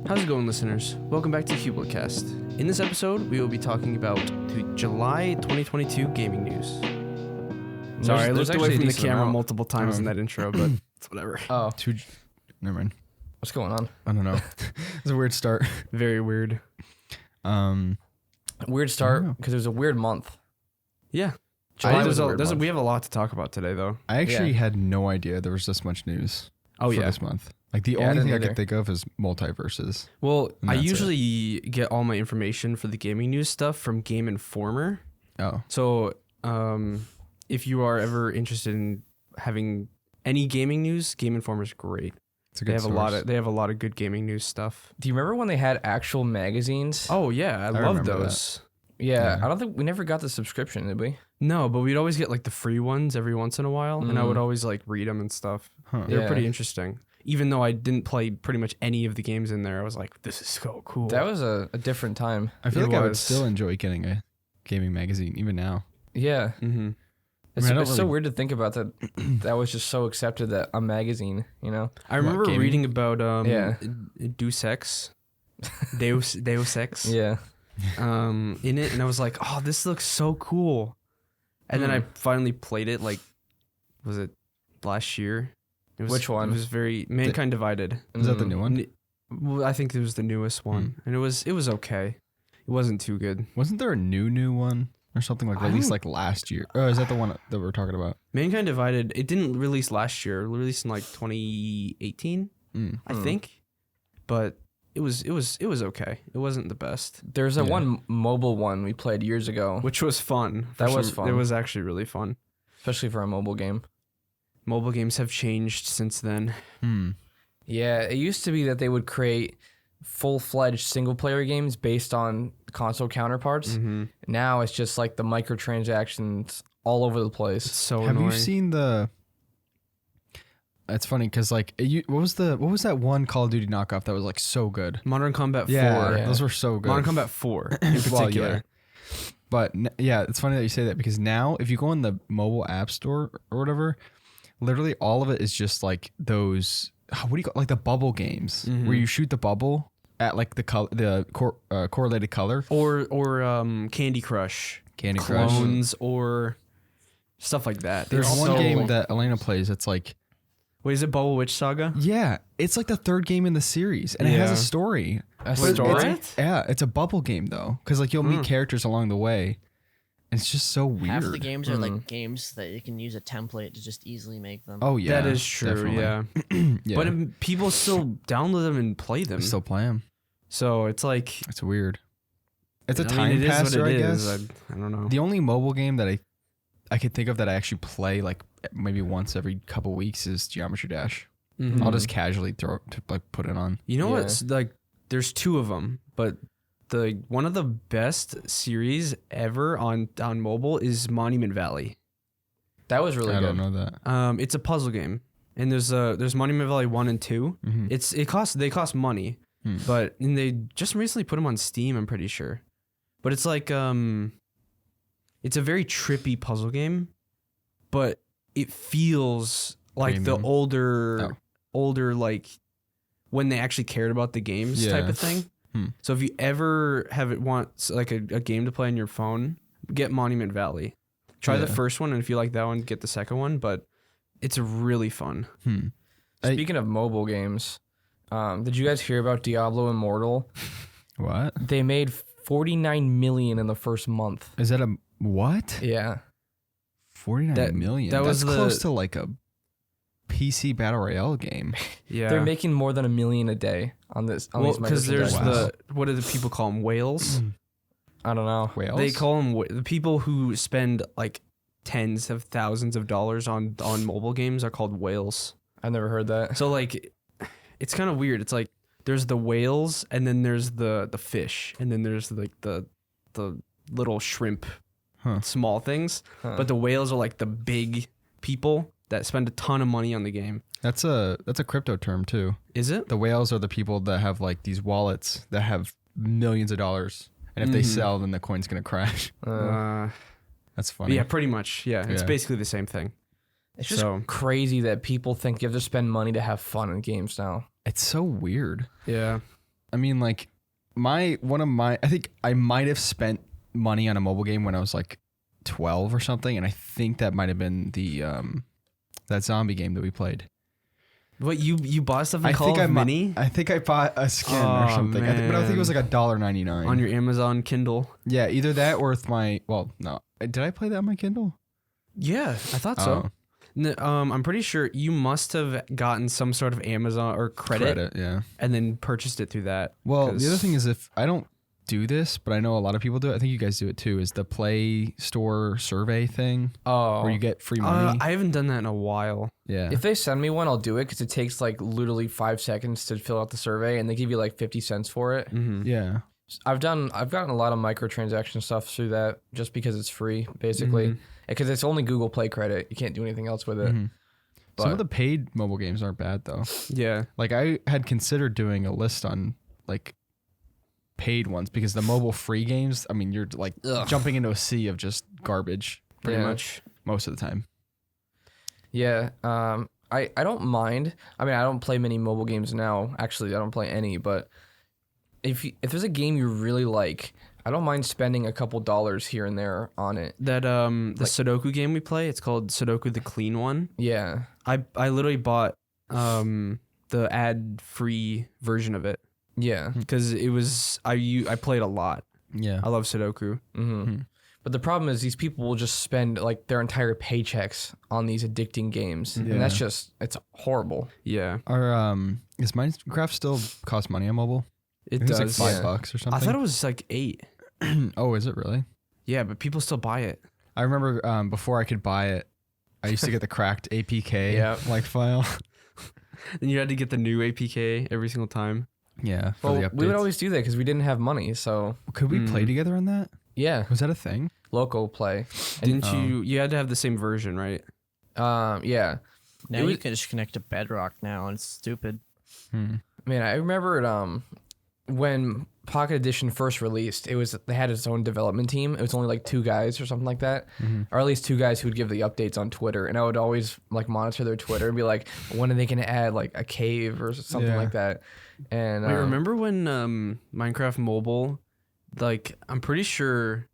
How's it going, listeners? Welcome back to CuboldCast. In this episode, we will be talking about the July 2022 gaming news. Sorry, I looked away from the camera multiple times in that intro, but it's whatever. Oh. Never mind. What's going on? I don't know. It's a weird start. Very weird. Weird start because it was a weird month. Yeah. July was a weird month. We have a lot to talk about today, though. I actually had no idea there was this much news for this month. Like, the only thing I could think of is multiverses. Well, I usually get all my information for the gaming news stuff from Game Informer. Oh. So, if you are ever interested in having any gaming news, Game Informer is great. It's a good source. They have a lot of good gaming news stuff. Do you remember when they had actual magazines? Oh yeah, I love those. Yeah, I don't think we never got the subscription, did we? No, but we'd always get like the free ones every once in a while, and I would always like read them and stuff. They were pretty interesting. Even though I didn't play pretty much any of the games in there, I was like, this is so cool. That was a different time. I feel like I would still enjoy getting a gaming magazine, even now. Yeah. Mm-hmm. It's so weird to think about that. That was just so accepted that a magazine, you know? I remember reading about Deus Ex. Yeah. In it, and I was like, oh, this looks so cool. And then I finally played it, like, was it last year? Which one? It was Mankind Divided. Is that the new one? Well, I think it was the newest one, and it was okay. It wasn't too good. Wasn't there a new one or something like released like last year? Oh, is that the one that we're talking about? Mankind Divided. It didn't release last year. It released in like 2018, I think. But it was okay. It wasn't the best. There's a one mobile one we played years ago, which was fun. That was fun. It was actually really fun, especially for a mobile game. Mobile games have changed since then. Yeah, it used to be that they would create full-fledged single-player games based on console counterparts. Now it's just like the microtransactions all over the place. It's so Have annoying. you seen the... It's funny because like what was that one Call of Duty knockoff that was like so good? Modern Combat 4. Yeah, those were so good. Modern Combat 4 in particular. Well, but yeah, it's funny that you say that because now if you go in the mobile app store or whatever, literally all of it is just like those, what do you call, like the bubble games where you shoot the bubble at like the correlated color, or Candy Crush, clones, or stuff like that. There's one game that Elena plays. It's like, wait, is it Bubble Witch Saga? Yeah, it's like the third game in the series, and it has a story. A story? It's a bubble game though, because like you'll meet characters along the way. It's just so weird. Half the games are like games that you can use a template to just easily make them. Oh yeah, that is true. Definitely. Yeah, but people still download them and play them. They still play them. So it's like it's weird. It's a time passer, I guess. I don't know. The only mobile game that I could think of that I actually play like maybe once every couple weeks is Geometry Dash. I'll just casually put it on. You know what's like? There's two of them, but one of the best series ever on mobile is Monument Valley. That was really good. I don't know that. It's a puzzle game, and there's Monument Valley 1 and 2. They cost money, but and they just recently put them on Steam, I'm pretty sure. But it's like it's a very trippy puzzle game, but it feels like the older like when they actually cared about the games type of thing. So if you ever want like a game to play on your phone, get Monument Valley. Try the first one, and if you like that one, get the second one. But it's really fun. Speaking of mobile games, did you guys hear about Diablo Immortal? What? They made $49 million in the first month. Is that a what? Yeah, 49 million. That's close to like a PC battle royale game. Yeah, they're making more than $1 million a day on this. Because there's what do the people call them? Whales? I don't know. Whales? They call them the people who spend like tens of thousands of dollars on mobile games are called whales. I've never heard that. So like, it's kind of weird. It's like there's the whales, and then there's the fish, and then there's like the little shrimp, small things. But the whales are like the big people that spend a ton of money on the game. That's a crypto term too. Is it? The whales are the people that have like these wallets that have millions of dollars, and if they sell, then the coin's gonna crash. That's funny. Yeah, pretty much. Yeah, it's basically the same thing. It's just crazy that people think you have to spend money to have fun in games now. It's so weird. Yeah. I mean, like I think I might have spent money on a mobile game when I was like 12 or something, and I think that might have been the that zombie game that we played. What you bought stuff in Call of Mini? I think I bought a skin or something. But I think it was like $1.99 on your Amazon Kindle. Yeah, either that or with my. Well, no, did I play that on my Kindle? Yeah, I thought so. I'm pretty sure you must have gotten some sort of Amazon or credit, yeah, and then purchased it through that. Well, the other thing is, if I don't do this, but I know a lot of people do it. I think you guys do it too. Is the Play Store survey thing? Oh, where you get free money. I haven't done that in a while. Yeah. If they send me one, I'll do it because it takes like literally 5 seconds to fill out the survey, and they give you like 50 cents for it. Mm-hmm. Yeah. I've gotten a lot of microtransaction stuff through that just because it's free, basically. Because it's only Google Play credit. You can't do anything else with it. Some of the paid mobile games aren't bad though. Yeah. Like I had considered doing a list on like paid ones because the mobile free games, I mean, you're like jumping into a sea of just garbage pretty much most of the time. Yeah. I don't mind. I mean, I don't play many mobile games now. Actually, I don't play any, but if there's a game you really like, I don't mind spending a couple dollars here and there on it. That the Sudoku game we play, it's called Sudoku the Clean One. Yeah. I literally bought the ad-free version of it. Yeah. Because it was I played a lot. Yeah. I love Sudoku. But the problem is these people will just spend like their entire paychecks on these addicting games. And that's just, it's horrible. Yeah. Is Minecraft still cost money on mobile? It does. It's like $5 or something. I thought it was like $8. Oh, is it really? Yeah, but people still buy it. I remember before I could buy it, I used to get the cracked APK like file. And you had to get the new APK every single time. Yeah. Well, the updates. we would always do that because we didn't have money. So Could we play together on that? yeah, Was that a thing? local play. Didn't you had to have the same version, right? Yeah. Now you can just connect to Bedrock now, and it's stupid. Man, I remember it, when Pocket Edition first released, they had its own development team. It was only like 2 guys or something like that, or at least 2 guys who would give the updates on Twitter. And I would always like monitor their Twitter and be like, when are they going to add like a cave or something like that? And Wait, remember when Minecraft Mobile, like I'm pretty sure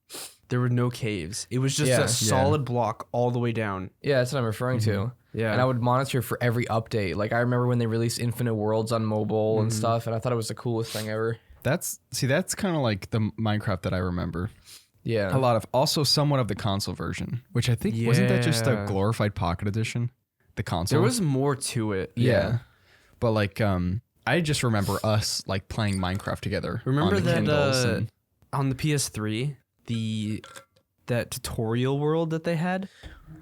there were no caves. It was just a solid block all the way down. Yeah, that's what I'm referring to. Yeah. And I would monitor for every update. Like I remember when they released Infinite Worlds on mobile and stuff, and I thought it was the coolest thing ever. That's kind of like the Minecraft that I remember. Yeah. A lot of, also somewhat of the console version, which I think, wasn't that just a glorified Pocket Edition? The console? There was more to it. Yeah. But like, I just remember us like playing Minecraft together. Remember on the Kindles that and, on the PS3, that tutorial world that they had?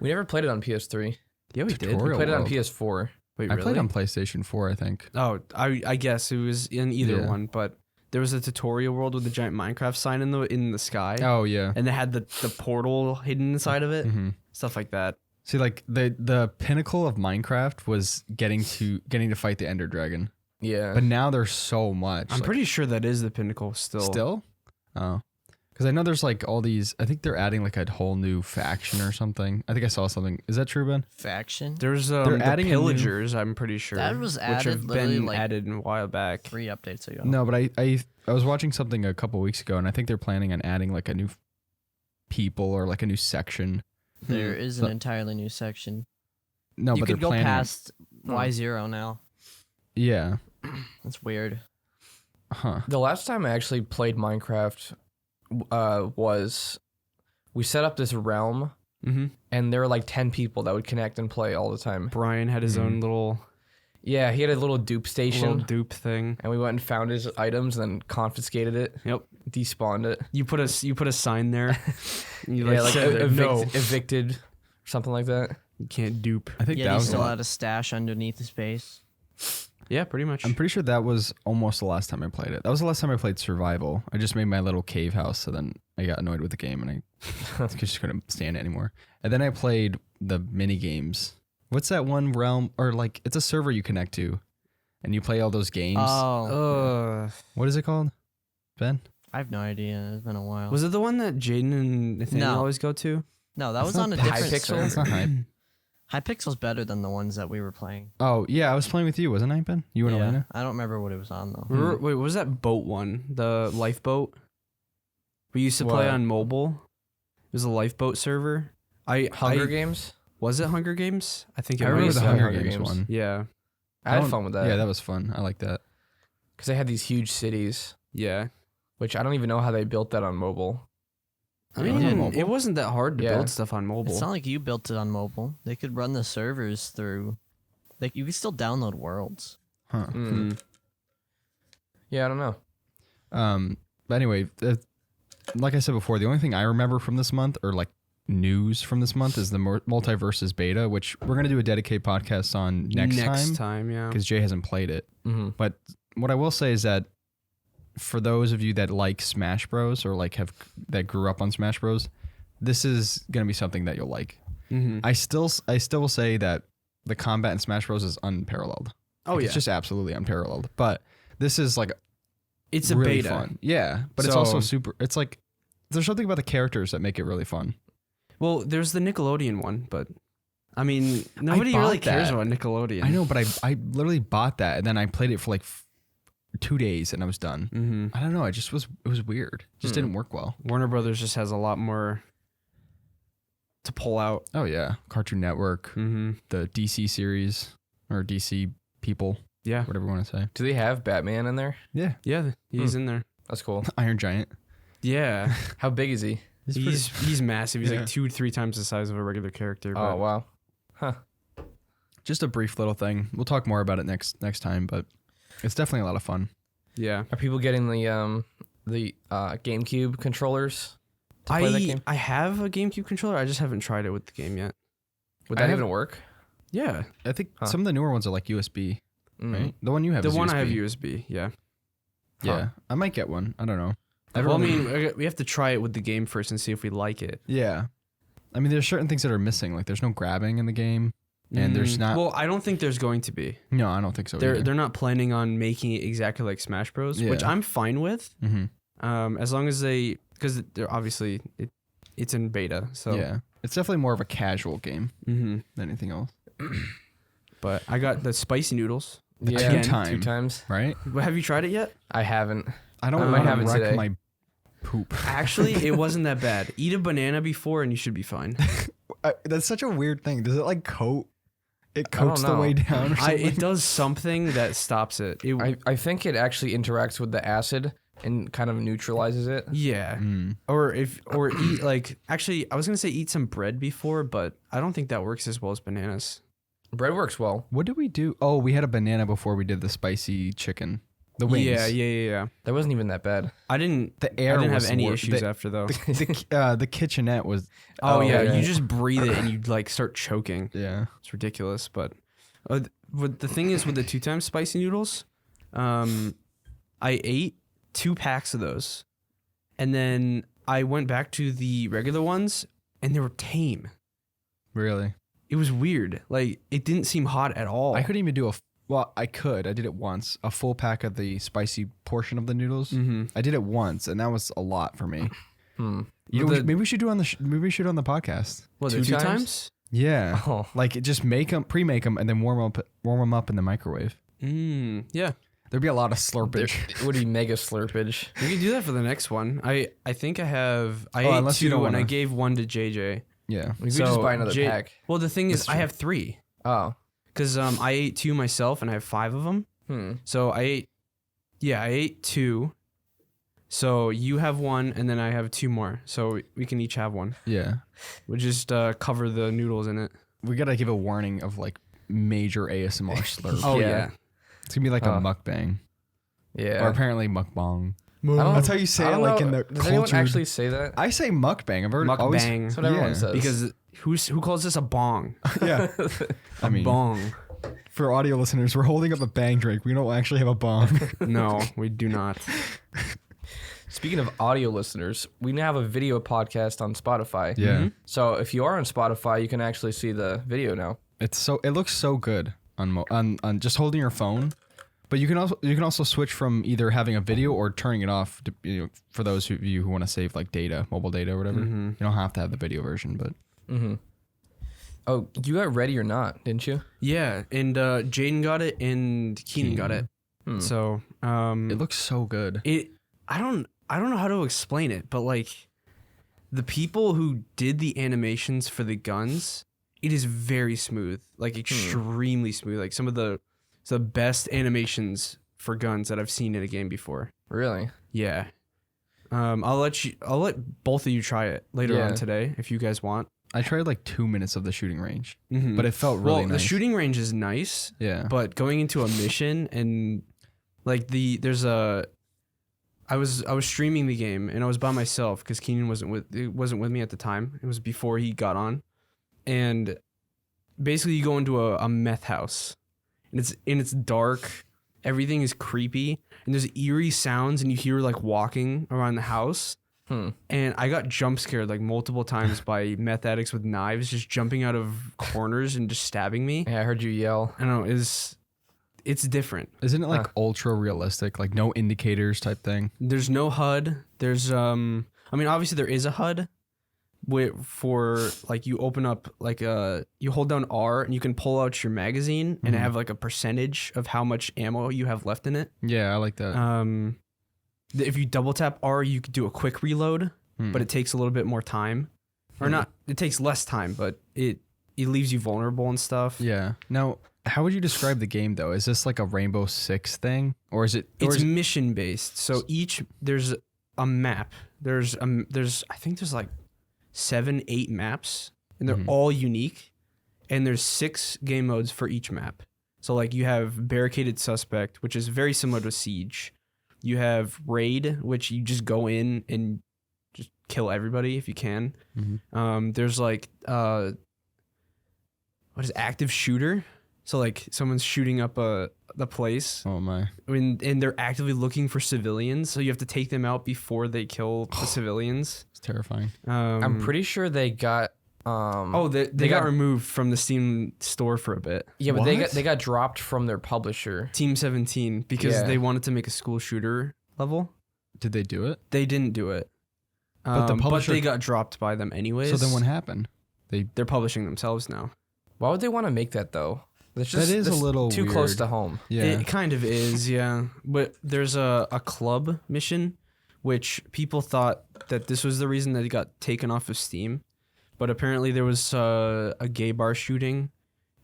We never played it on PS3. Yeah, we did. We played it on world. PS4. Wait, I really? played on PlayStation 4, I think. Oh, I guess it was in either one, but there was a tutorial world with a giant Minecraft sign in the sky. Oh yeah. And they had the portal hidden inside of it. Stuff like that. See, like the pinnacle of Minecraft was getting to fight the Ender Dragon. Yeah. But now there's so much. I'm pretty sure that is the pinnacle still. Still? Oh. Because I know there's like all these, I think they're adding like a whole new faction or something. I think I saw something. Is that true, Ben? Faction? There's They're adding a new- pillagers, I'm pretty sure. That was which added have literally, been like, added a while back. 3 updates ago. No, but I was watching something a couple weeks ago, and I think they're planning on adding like a new people or like a new section. There is an entirely new section. No, You but could they're go planning. past Y0 now. Yeah. That's weird. Huh. The last time I actually played Minecraft was we set up this realm, and there were like 10 people that would connect and play all the time. Brian had his own little Yeah, he had a little dupe station, dupe thing. and we went and found his items and then confiscated it. Yep. Despawned it. You put a sign there. And you Yeah, like said, no, evicted, or something like that. you can't dupe. I think Yeah, that he was. still had a stash underneath his base. Yeah, pretty much. I'm pretty sure that was almost the last time I played it. That was the last time I played survival. I just made my little cave house, so then I got annoyed with the game and I just couldn't stand it anymore. And then I played the mini games. What's that one realm, or like it's a server you connect to, and you play all those games? Oh. What is it called, Ben? I have no idea. It's been a while. Was it the one that Jaden and Nathaniel No. always go to? No, that was That's on a not different Hypixel? server. That's not hype. Hypixel's better than the ones that we were playing. Oh yeah, I was playing with you, wasn't I, Ben? You and Elena. I don't remember what it was on though. Wait, what was that boat one? The lifeboat? We used to play on mobile. It was a lifeboat server. Hunger Games? Was it Hunger Games? I think it I remember was. the Hunger Games one. Yeah. I had fun with that. Yeah, that was fun. I like that. Because they had these huge cities, Yeah. which I don't even know how they built that on mobile. I mean, it wasn't that hard to build stuff on mobile. It's not like you built it on mobile. They could run the servers through. Like you could still download worlds. Huh. Yeah, I don't know. But anyway, like I said before, the only thing I remember from this month, or like news from this month, is the Multiverses beta, which we're gonna do a dedicated podcast on next time. Yeah. Because Jay hasn't played it. But what I will say is that for those of you that like Smash Bros. Or like that grew up on Smash Bros., this is gonna be something that you'll like. I still will say that the combat in Smash Bros. Is unparalleled. It's just absolutely unparalleled. But this is like it's a really beta. fun. Yeah, but it's also super. It's like there's something about the characters that make it really fun. Well, there's the Nickelodeon one, but I mean, nobody really cares about Nickelodeon. I know, but I literally bought that and then I played it for like 2 days and I was done. I don't know. It was weird. It just didn't work well. Warner Brothers just has a lot more to pull out. Oh yeah, Cartoon Network, the DC series or DC people, whatever you want to say. Do they have Batman in there? Yeah, He's in there. That's cool. Iron Giant. Yeah, How big is he? he's massive. He's like 2-3 times the size of a regular character. Oh, wow. Huh. Just a brief little thing. We'll talk more about it next time, but it's definitely a lot of fun. Yeah. Are people getting the GameCube controllers to play that game? I have a GameCube controller. I just haven't tried it with the game yet. Would that even work? Yeah. I think some of the newer ones are like USB, right? The one you have The is one USB. I have USB, yeah. Yeah. I might get one. I don't know. Well, I mean, we have to try it with the game first and see if we like it. Yeah. I mean, there's certain things that are missing. Like, there's no grabbing in the game, and there's not. Well, I don't think there's going to be. No, I don't think so. Either. They're not planning on making it exactly like Smash Bros, which I'm fine with. As long as because they're obviously it's in beta, so yeah, it's definitely more of a casual game than anything else. But I got the spicy noodles. Yeah, 2 times. Right? Have you tried it yet? I haven't. I don't might want have to it wreck today. my poop. Actually, it wasn't that bad. Eat a banana before and you should be fine. That's such a weird thing. Does it like coat? It don't coats the know. way down or something? It does something that stops it. I think it actually interacts with the acid and kind of neutralizes it. Yeah. Or eat like actually I was gonna say eat some bread before, but I don't think that works as well as bananas. Bread works well. What did we do? Oh, we had a banana before we did the spicy chicken. The wings. Yeah. That wasn't even that bad. I didn't was have any worse. issues after though. The kitchenette was. Oh yeah, yeah. you just breathe it and you like start choking. Yeah. It's ridiculous, but what the thing is with the 2 times spicy noodles, I ate 2 packs of those, and then I went back to the regular ones, and they were tame. Really? It was weird. Like it didn't seem hot at all. I couldn't even do I could. I did it once. A full pack of the spicy portion of the noodles. I did it once, and that was a lot for me. You know, maybe we should do maybe we should do on the podcast. What, the 2 times? Yeah. Oh. Like just pre-make them, and then warm them up in the microwave. Yeah. There'd be a lot of slurpage. It would be mega slurpage. We could do that for the next one. I think I have. I ate unless you 2 don't and I wanna- gave 1 to JJ. Yeah. We could just buy another pack. Well, the thing is, I have 3 Oh. because I ate 2 myself and I have 5 of them. So I ate 2. So you have 1 and then I have 2 more. So we can each have 1. Yeah. We'll just cover the noodles in it. We gotta give a warning of like major ASMR slurp. Oh yeah. It's gonna be like a mukbang. Yeah. Or apparently mukbang. don't- That's how you say I it, don't like know. in the Does anyone cultured- actually say that? I say mukbang. I've heard always. Mukbang. That's what everyone says. Because who calls this a bong? Yeah. I mean, Bong. for audio listeners, we're holding up a bang drink. We don't actually have a bong. No, we do not. Speaking of audio listeners, we now have a video podcast on Spotify. Yeah. So if you are on Spotify, you can actually see the video now. It looks so good on just holding your phone. But you can also switch from either having a video or turning it off to, for those of you who want to save like data, mobile data or whatever. You don't have to have the video version, but Oh, you got Ready or Not, didn't you? Yeah, and Jaden got it and Keenan got it. So it looks so good. I don't know how to explain it, but like the people who did the animations for the guns, it is very smooth, like extremely smooth. Like some of the best animations for guns that I've seen in a game before. Really? Yeah. I'll let both of you try it later on today if you guys want. I tried like 2 minutes of the shooting range, but it felt really nice. The shooting range is nice. Yeah. But going into a mission and like I was streaming the game and I was by myself because Keenan wasn't with me at the time. It was before he got on, and basically you go into a meth house, and it's dark. Everything is creepy, and there's eerie sounds, and you hear like walking around the house. And I got jump scared like multiple times by meth addicts with knives just jumping out of corners and just stabbing me. Yeah, I heard you yell. I don't know. It's different. Isn't it like ultra realistic, like no indicators type thing? There's no HUD. There's I mean, obviously there is a HUD for like you open up like you hold down R and you can pull out your magazine and have like a percentage of how much ammo you have left in it. Yeah, I like that. If you double tap R, you could do a quick reload, but it takes a little bit more time. Or not, it takes less time, but it leaves you vulnerable and stuff. Yeah. Now, how would you describe the game though? Is this like a Rainbow Six thing, or is it? It's mission based. So there's a map. There's I think there's like 7-8 maps, and they're all unique. And there's 6 game modes for each map. So like you have Barricaded Suspect, which is very similar to Siege. You have Raid, which you just go in and just kill everybody if you can. There's like what is Active Shooter? So like someone's shooting up the place. Oh my! And they're actively looking for civilians, so you have to take them out before they kill the civilians. It's terrifying. I'm pretty sure they got. They got removed from the Steam store for a bit. Yeah, but they got dropped from their publisher, Team 17, because they wanted to make a school shooter level. Did they do it? They didn't do it. But the publisher, but they got dropped by them anyways. So then what happened? They're publishing themselves now. Why would they want to make that though? That's that is a little too weird. Close to home. Yeah, it kind of is. Yeah, but there's a club mission, which people thought that this was the reason that it got taken off of Steam. But apparently there was a gay bar shooting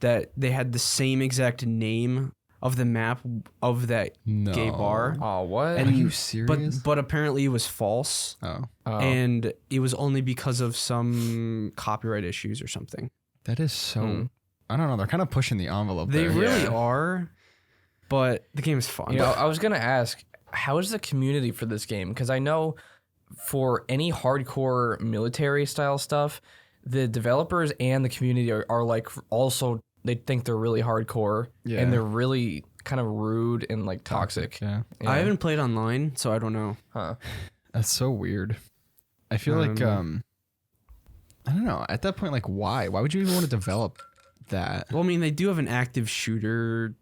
that they had the same exact name of the map of that gay bar. Oh, what? And, are you serious? But apparently it was false. Oh. And it was only because of some copyright issues or something. That is so... I don't know. They're kind of pushing the envelope They there. really are, but the game is fun. You know, I was going to ask, how is the community for this game? Because I know for any hardcore military style stuff, the developers and the community are like also, they think they're really hardcore and they're really kind of rude and like toxic. Yeah. I haven't played online, so I don't know. Huh. That's so weird. I feel like, I don't know. At that point, like, why? Why would you even want to develop that? Well, I mean, they do have an active shooter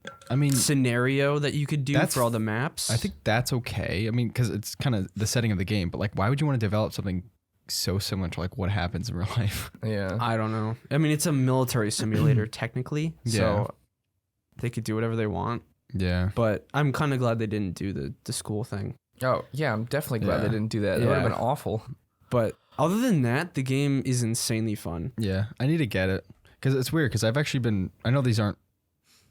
scenario that you could do for all the maps. I think that's okay. I mean, because it's kind of the setting of the game, but like, why would you want to develop something so similar to like what happens in real life? Yeah. I don't know. I mean, it's a military simulator technically, so they could do whatever they want. Yeah. But I'm kind of glad they didn't do the school thing. Oh, yeah, I'm definitely glad they didn't do that. That would have been awful. But other than that, the game is insanely fun. Yeah, I need to get it. Because it's weird, because I've actually been... I know these aren't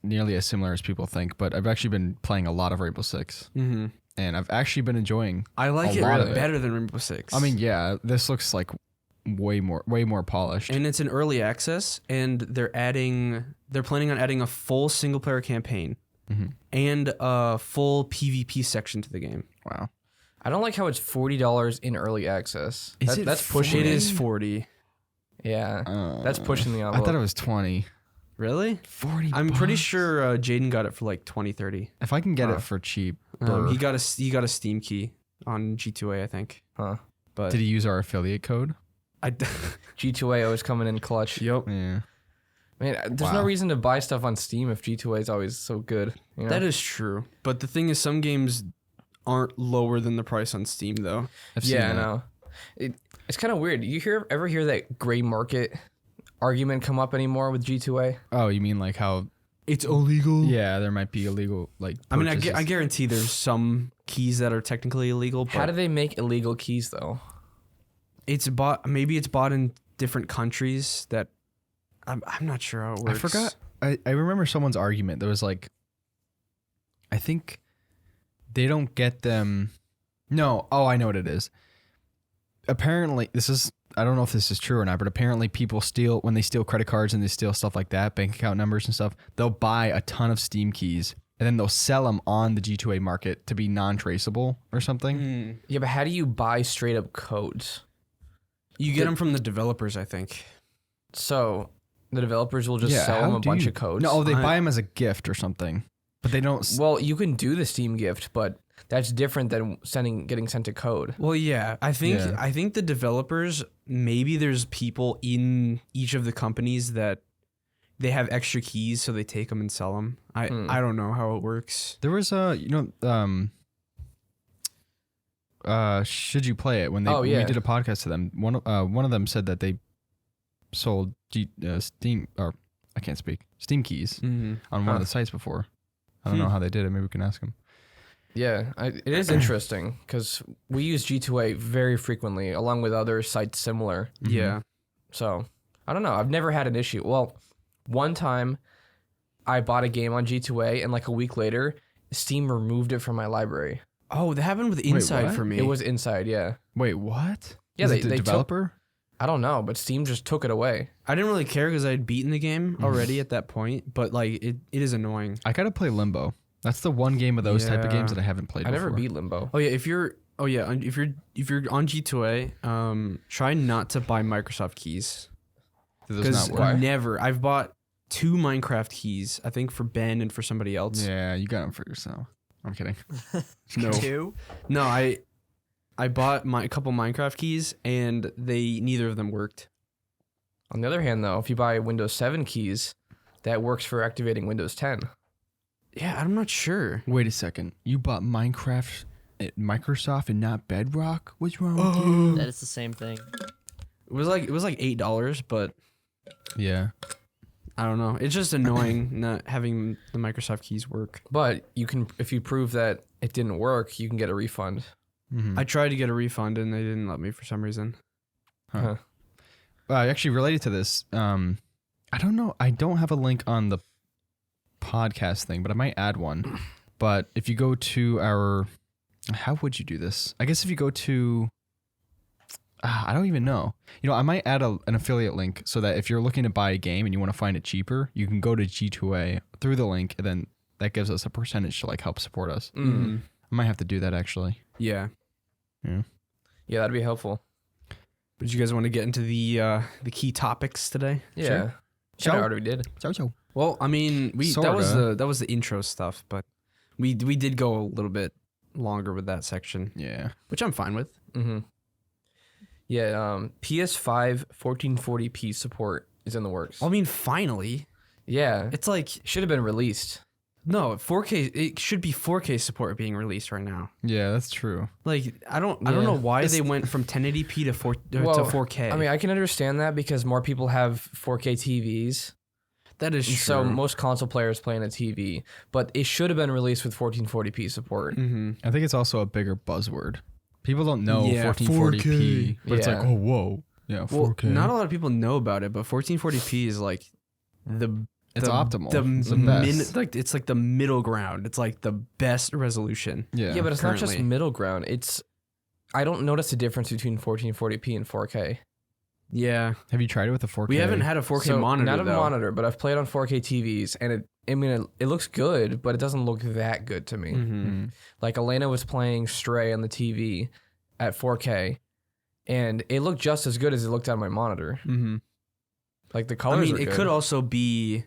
nearly as similar as people think, but I've actually been playing a lot of Rainbow Six. Mm-hmm. And I've actually been enjoying I like it lot of better than Rainbow Six. I mean, yeah, this looks like way more polished. And it's in early access, and they're planning on adding a full single-player campaign and a full PvP section to the game. Wow. I don't like how it's $40 in early access. That's pushing it. It is 40. Yeah, that's pushing the envelope. I thought it was 20. Really? 40. I'm pretty sure Jaden got it for like 20, 30. If I can get it for cheap, he got a Steam key on G2A, I think. Huh? But did he use our affiliate code? G2A always coming in clutch. Yep. Yeah. Man, there's no reason to buy stuff on Steam if G2A is always so good. You know? That is true. But the thing is, some games aren't lower than the price on Steam, though. I've seen I that. know. It's kind of weird. You ever hear that gray market argument come up anymore with G2A. Oh, you mean like how? It's illegal. Yeah, there might be illegal like. I mean, purchases. I guarantee there's some keys that are technically illegal. But How do they make illegal keys though? it's bought? Maybe it's bought in different countries. That I'm not sure how it works. I forgot. I remember someone's argument. There was like, I think they don't get them. No. Oh, I know what it is. Apparently, I don't know if this is true or not, but apparently people when they steal credit cards and they steal stuff like that, bank account numbers and stuff, they'll buy a ton of Steam keys and then they'll sell them on the G2A market to be non-traceable or something. Yeah, but how do you buy straight up codes? You get them from the developers, I think. So the developers will just sell them a bunch of codes? No, they buy them as a gift or something, but they don't. Well, you can do the Steam gift, but that's different than getting sent a code. Well, yeah, I think the developers, maybe there's people in each of the companies that they have extra keys, so they take them and sell them. I don't know how it works. There was Should You Play It when we did a podcast to them. One of them said that they sold Steam keys on one of the sites before. I don't know how they did it. Maybe we can ask them. Yeah, it is interesting because we use G2A very frequently, along with other sites similar. Yeah. So, I don't know. I've never had an issue. Well, one time I bought a game on G2A, and like a week later, Steam removed it from my library. Oh, that happened with Inside what? for me. It was Inside, yeah. Wait, what? Yeah, Is it the they developer? I don't know, but Steam just took it away. I didn't really care because I had beaten the game already at that point, but like it is annoying. I gotta play Limbo. That's the one game of those type of games that I haven't played. I never before. beat Limbo. Oh yeah, if you're on G2A, try not to buy Microsoft keys. Do those Because not work? never. I've bought 2 Minecraft keys, I think for Ben and for somebody else. Yeah, you got them for yourself. I'm kidding. No. 2? No, I bought a couple Minecraft keys and neither of them worked. On the other hand, though, if you buy Windows 7 keys, that works for activating Windows 10. Yeah, I'm not sure. Wait a second. You bought Minecraft at Microsoft and not Bedrock? What's wrong with you? That is the same thing. It was like $8, but Yeah. I don't know. It's just annoying not having the Microsoft keys work. But you can, if you prove that it didn't work, you can get a refund. Mm-hmm. I tried to get a refund and they didn't let me for some reason. Huh. Actually, related to this, I don't know. I don't have a link on the podcast thing, but I might add one. But if you go to how would you do this? I guess if you go to, I don't even know. I might add an affiliate link so that if you're looking to buy a game and you want to find it cheaper, you can go to G2A through the link, and then that gives us a percentage to like help support us. Mm-hmm. I might have to do that actually. Yeah. Yeah, that'd be helpful. But you guys want to get into the key topics today? Yeah. Sure. I already did. So. Well, I mean, Sorta. that was the intro stuff, but we did go a little bit longer with that section. Yeah. Which I'm fine with. Mm-hmm. Yeah, PS5 1440p support is in the works. I mean, finally. Yeah, It's like should have been released. no 4K. It should be 4K support being released right now. Yeah, that's true. Like I don't know why they went from 1080p to 4K. I mean, I can understand that because more people have 4K TVs. that is true. So most console players play on a TV, but it should have been released with 1440p support. Mm-hmm. I think it's also a bigger buzzword. People don't know Yeah, 1440p, 4K. but it's like, Yeah. oh, whoa. Yeah, 4K. Well, not a lot of people know about it, but 1440p is like It's optimal. The It's the best. it's like the middle ground. It's like the best resolution. Yeah. Yeah, but it's not just currently. middle ground. I don't notice a difference between 1440p and 4K. Yeah, Have you tried it with a 4K? we haven't had a 4K So, monitor. not a though. monitor, but I've played on 4K TVs, and it looks good, but it doesn't look that good to me. Mhm. Mm. Like Elena was playing Stray on the TV at 4K, and it looked just as good as it looked on my monitor. Mm-hmm. Like the I colors. mean, are it good. could also be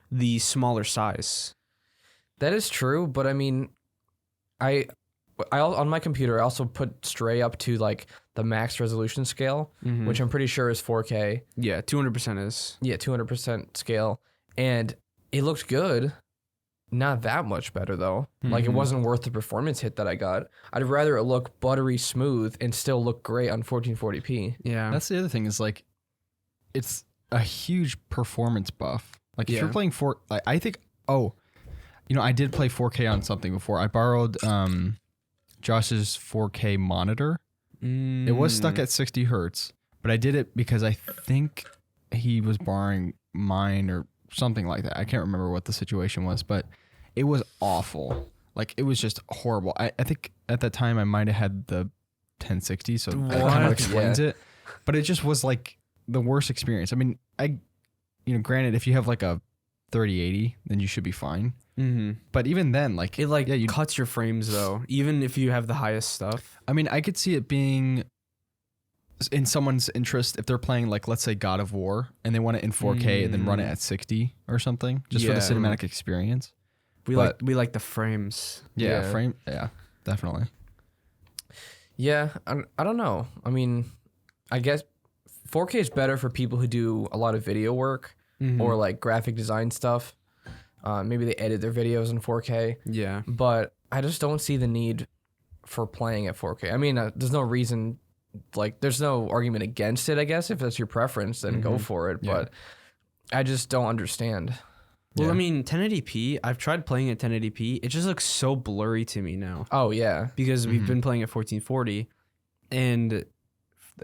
the smaller size. That is true, but I mean, I on my computer I also put Stray up to like the max resolution scale, Mhm. which I'm pretty sure is 4K. Yeah, 200% is. Yeah, 200% scale, and it looked good. Not that much better though. Like it Mhm. wasn't worth the performance hit that I got. I'd rather it look buttery smooth and still look great on 1440p. Yeah. That's the other thing is like, it's a huge performance buff. Like if you're playing I think. Oh, I did play 4K on something before. I borrowed Josh's 4K monitor. It was stuck at 60 hertz, but I did it because I think he was borrowing mine or something like that. I can't remember what the situation was, but it was awful. Like it was just horrible. I think at that time I might have had the 1060, so that kind of explains it. But it just was like the worst experience. I mean, granted, if you have like a 3080, then you should be fine. Mm-hmm. But even then, like it cuts your frames though, even if you have the highest stuff. I mean, I could see it being in someone's interest if they're playing like, let's say, God of War, and they want it in 4K and then run it at 60 or something, just for the cinematic experience. We like the frames. Yeah, definitely. Yeah, I don't know. I mean, I guess 4K is better for people who do a lot of video work or like graphic design stuff. Maybe they edit their videos in 4K. Yeah. But I just don't see the need for playing at 4K. I mean, there's no reason, like, there's no argument against it, I guess. If that's your preference, then go for it. Yeah. But I just don't understand. Well, I mean, 1080p, I've tried playing at 1080p. It just looks so blurry to me now. Oh, yeah. Because we've been playing at 1440, and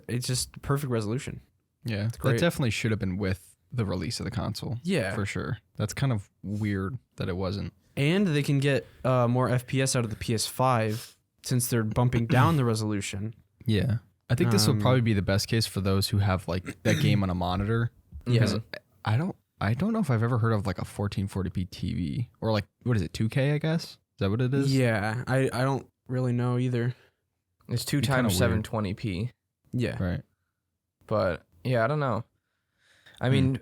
it's just perfect resolution. Yeah, that definitely should have been with the release of the console. Yeah. For sure. That's kind of weird that it wasn't. And they can get more FPS out of the PS5 since they're bumping down the resolution. Yeah. I think this will probably be the best case for those who have like that game on a monitor. Because I don't know if I've ever heard of like a 1440p TV or like, what is it, 2K, I guess? Is that what it is? Yeah. I don't really know either. It's 2 times 720p. Yeah. Right. But yeah, I don't know. I mean,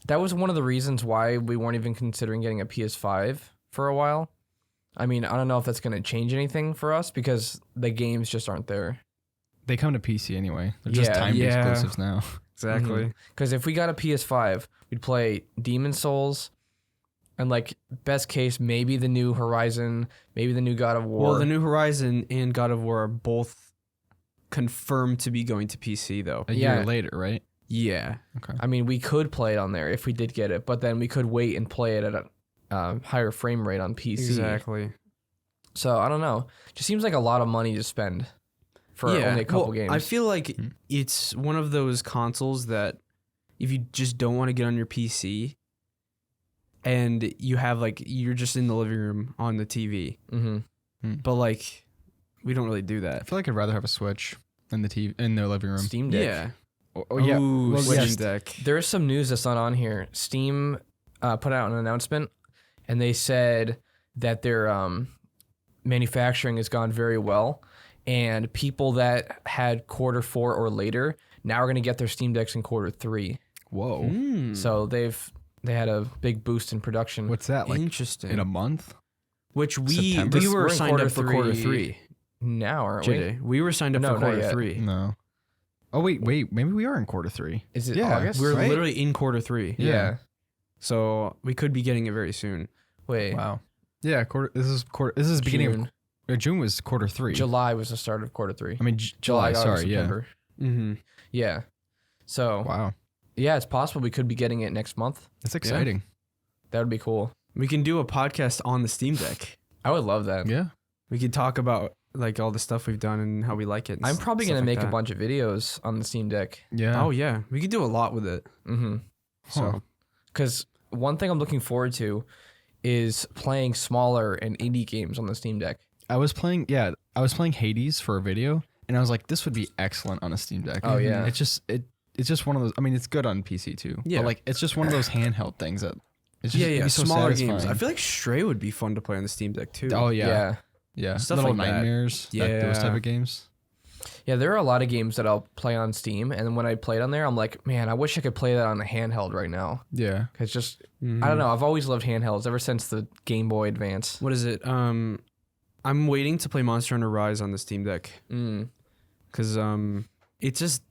that was one of the reasons why we weren't even considering getting a PS5 for a while. I mean, I don't know if that's going to change anything for us because the games just aren't there. They come to PC anyway. They're just timed exclusives now. Exactly. Because if we got a PS5, we'd play Demon Souls and, like, best case, maybe the new Horizon, maybe the new God of War. Well, the new Horizon and God of War are both confirmed to be going to PC, though. A year later, right? Yeah. Okay. I mean, we could play it on there if we did get it, but then we could wait and play it at a higher frame rate on PC. Exactly. So, I don't know. Just seems like a lot of money to spend for only a couple games. I feel like it's one of those consoles that if you just don't want to get on your PC and you have like, you're just in the living room on the TV. But like, we don't really do that. I feel like I'd rather have a Switch in the TV in their living room. Steam Deck. Yeah. Oh yeah. Ooh, Steam Deck. There is some news that's not on here. Steam put out an announcement, and they said that their manufacturing has gone very well, and people that had Q4 or later now are going to get their Steam Decks in Q3. Whoa. So they had a big boost in production. What's that like? Interesting. In a month? Which we We're were in signed up for Q3 Q3. Now, aren't we? We were signed up for Q3. No. Oh wait, maybe we are in Q3. Is it August? We're right? literally in Q3. Yeah. So we could be getting it very soon. Wait. Wow. Yeah, this is beginning of June was Q3. July was the start of Q3. I mean July, sorry, September. Mm-hmm. Yeah. So wow. Yeah, it's possible we could be getting it next month. That's exciting. Yeah. That would be cool. We can do a podcast on the Steam Deck. I would love that. Yeah. We could talk about like all the stuff we've done and how we like it. I'm probably going to make a bunch of videos on the Steam Deck. Yeah. Oh yeah. We could do a lot with it. Mm-hmm. So, because one thing I'm looking forward to is playing smaller and indie games on the Steam Deck. I was playing Hades for a video, and I was like, this would be excellent on a Steam Deck. Oh yeah. It's just one of those. I mean, it's good on PC too. Yeah. But like, it's just one of those handheld things that. It's just, yeah. So smaller satisfying. games. I feel like Stray would be fun to play on the Steam Deck too. Oh yeah. Yeah. Yeah. Stuff Little like that. Nightmares. Yeah. Those type of games. Yeah, there are a lot of games that I'll play on Steam, and when I play it on there, I'm like, man, I wish I could play that on a handheld right now. Yeah. It's just, I don't know. I've always loved handhelds ever since the Game Boy Advance. What is it? I'm waiting to play Monster Hunter Rise on the Steam Deck. Because it's just,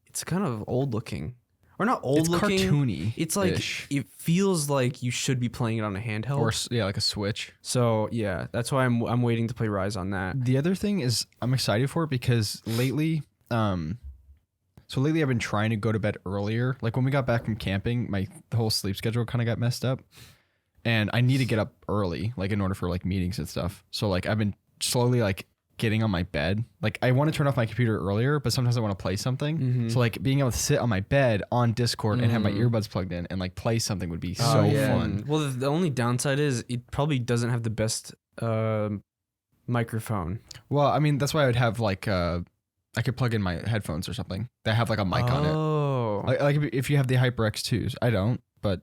it's kind of old looking. Or not old looking. It's cartoony. It's like, it feels like you should be playing it on a handheld. Or yeah, like a Switch. So yeah, that's why I'm waiting to play Rise on that. The other thing is I'm excited for it because lately, So lately I've been trying to go to bed earlier. Like when we got back from camping, the whole sleep schedule kind of got messed up. And I need to get up early, like in order for like meetings and stuff. So like I've been slowly like getting on my bed. Like I want to turn off my computer earlier, but sometimes I want to play something. So like being able to sit on my bed on Discord and have my earbuds plugged in and like play something would be so fun. Well, the only downside is it probably doesn't have the best microphone. Well, I mean, that's why I would have like I could plug in my headphones or something that have like a mic on it. Oh. Like if you have the HyperX 2s. I don't, but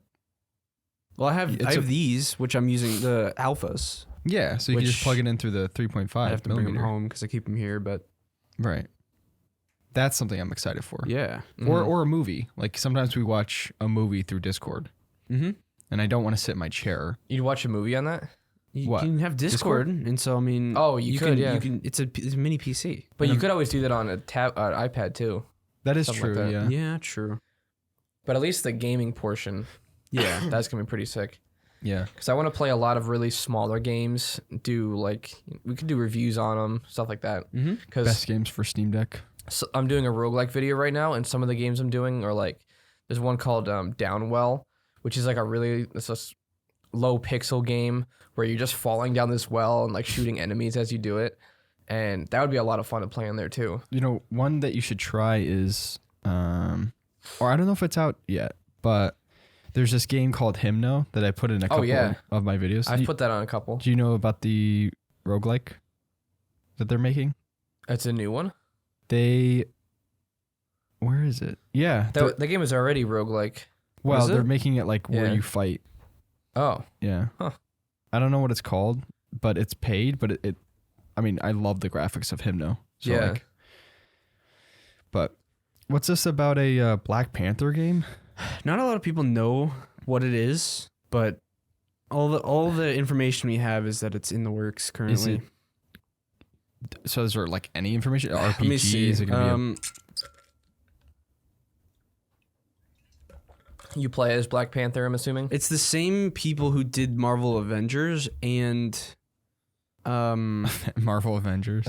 Well, I have these, which I'm using the alphas. yeah, so you can just plug it in through the 3.5 I have to bring them millimeter. home because I keep them here, but Right. That's something I'm excited for. yeah. Or a movie. Like sometimes we watch a movie through Discord. Mm-hmm. And I don't want to sit in my chair. You'd watch a movie on that? You What? can have Discord, and so I mean, You could, yeah. You can. It's a mini PC. But you could always do that on a iPad too. That is Something like true, that. yeah. Yeah, true. But at least the gaming portion, Yeah. that's gonna be pretty sick. Yeah. Because I want to play a lot of really smaller games. We could do reviews on them, stuff like that. Mm-hmm. Because Best games for Steam Deck. so I'm doing a roguelike video right now, and some of the games I'm doing are like, there's one called Downwell, which is like it's a low pixel game where you're just falling down this well and like shooting enemies as you do it. And that would be a lot of fun to play on there too. You know, one that you should try is, or I don't know if it's out yet, but there's this game called Hymno that I put in a couple of my videos. I've put that on a couple. Do you know about the roguelike that they're making? It's a new one. Where is it? Yeah. The game is already roguelike. Well, is they're it? making it like where Yeah. you fight. Oh. Yeah. Huh. I don't know what it's called, but it's paid, but I mean, I love the graphics of Hymno. So Yeah. like, but what's this about a Black Panther game? Not a lot of people know what it is, but all the information we have is that it's in the works currently. So is there like any information? Let me see. RPG? Is it gonna be You play as Black Panther, I'm assuming? It's the same people who did Marvel Avengers and Marvel Avengers,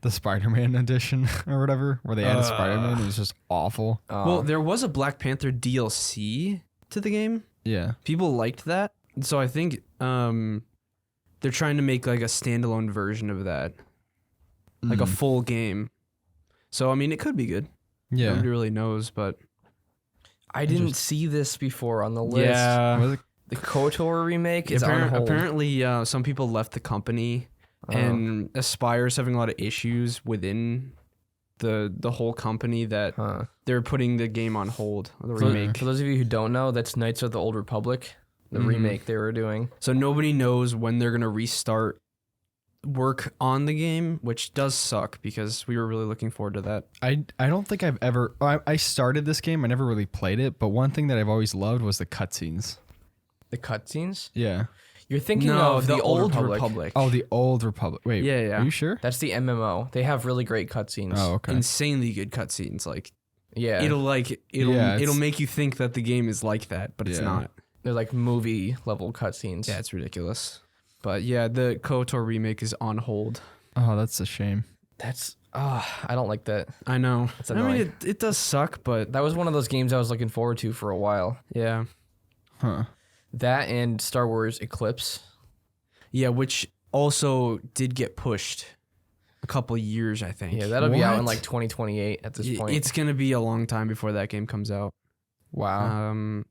the Spider-Man edition or whatever, where they added Spider-Man. It was just awful. well, there was a Black Panther DLC to the game. Yeah. People liked that, so I think they're trying to make like a standalone version of that, like a full game. So I mean, it could be good. Yeah. Nobody really knows, but I didn't see this before on the list. yeah. Was it- The KOTOR remake is on hold. Apparently, some people left the company, and Aspire's having a lot of issues within the whole company that they're putting the game on hold. The remake. For those of you who don't know, that's Knights of the Old Republic, the remake they were doing. So nobody knows when they're gonna restart work on the game, which does suck because we were really looking forward to that. I don't think I've ever. I started this game. I never really played it, but one thing that I've always loved was the cutscenes. The cutscenes? Yeah. You're thinking of the Old Republic. Oh, the Old Republic. Wait. Yeah. Are you sure? That's the MMO. They have really great cutscenes. Oh, okay. Insanely good cutscenes. Like Yeah. it'll make you think that the game is like that, but it's Yeah. not. They're like movie level cutscenes. Yeah, it's ridiculous. But yeah, the KOTOR remake is on hold. Oh, that's a shame. That's I don't like that. I know. That's I mean, annoying. it does suck, but That was one of those games I was looking forward to for a while. yeah. Huh. That and Star Wars Eclipse. Yeah, which also did get pushed a couple years, I think. Yeah, that'll be out in What? like 2028 at this point. It's going to be a long time before that game comes out. Wow.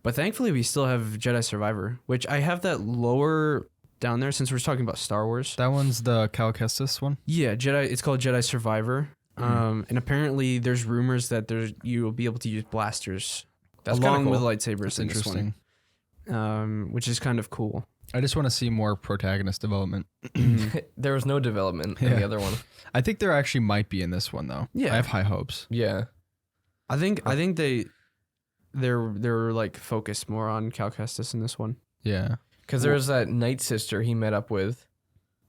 But thankfully, we still have Jedi Survivor, which I have that lower down there since we're talking about Star Wars. That one's the Cal Kestis one. Yeah, Jedi. It's called Jedi Survivor. And apparently, there's rumors that you will be able to use blasters That's kinda along cool. with lightsabers That's in this interesting. one, which is kind of cool. I just want to see more protagonist development. There was no development in Yeah. the other one. I think there actually might be in this one though. Yeah. I have high hopes. Yeah. I think they're like focused more on Cal Kestis in this one. Yeah. Because there was that Night Sister he met up with.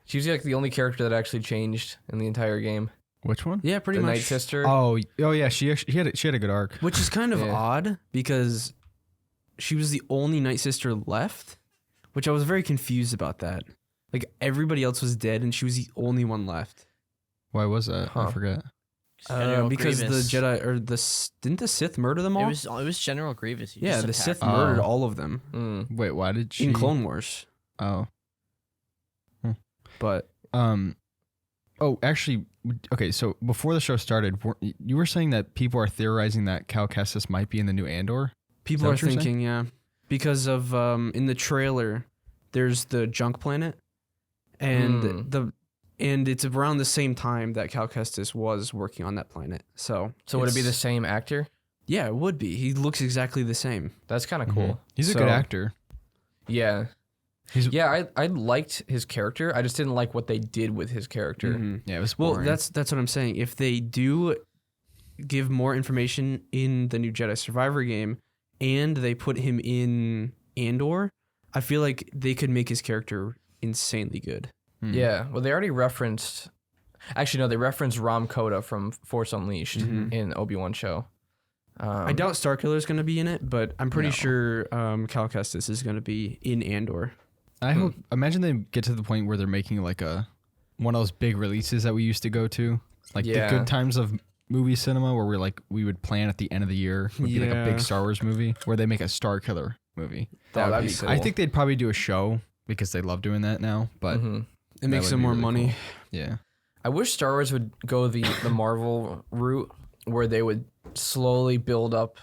She was like the only character that actually changed in the entire game. Which one? Yeah, pretty The much. Night Sister. Oh yeah. She had a good arc. Which is kind of Yeah. odd because she was the only Night Sister left, which I was very confused about that. Like everybody else was dead and she was the only one left. Why was that? Huh. I forget. Because Grievous. the Jedi or didn't the Sith murder them all? It was General Grievous. He yeah, just the attacked Sith them. murdered Oh. all of them Wait, why did she? in Clone Wars. Oh. But Oh, actually, okay. So before the show started, you were saying that people are theorizing that Cal Kestis might be in the new Andor. people that are what you're saying? thinking, yeah, because of in the trailer, there's the junk planet, and and it's around the same time that Cal Kestis was working on that planet. So would it be the it's- same actor? Yeah, it would be. He looks exactly the same. That's kind of cool. He's a So- good actor. Yeah. He's I liked his character. I just didn't like what they did with his character. Mhm. yeah. It was Well, boring. that's what I'm saying. If they do give more information in the new Jedi Survivor game, and they put him in Andor, I feel like they could make his character insanely good. Yeah. Well, they already referenced. Actually, no, they referenced Ram Koda from Force Unleashed in Obi-Wan show. I doubt Starkiller is going to be in it, but I'm pretty No. sure Cal Kestis is going to be in Andor. I hope. Imagine they get to the point where they're making like one of those big releases that we used to go to, like Yeah. the good times of movie cinema, where we would plan at the end of the year would be like a big Yeah. Star Wars movie, where they make a Starkiller movie. That'd be sick. cool. I think they'd probably do a show because they love doing that now. But It makes would them be more really money. cool. yeah, I wish Star Wars would go the Marvel route, where they would slowly build up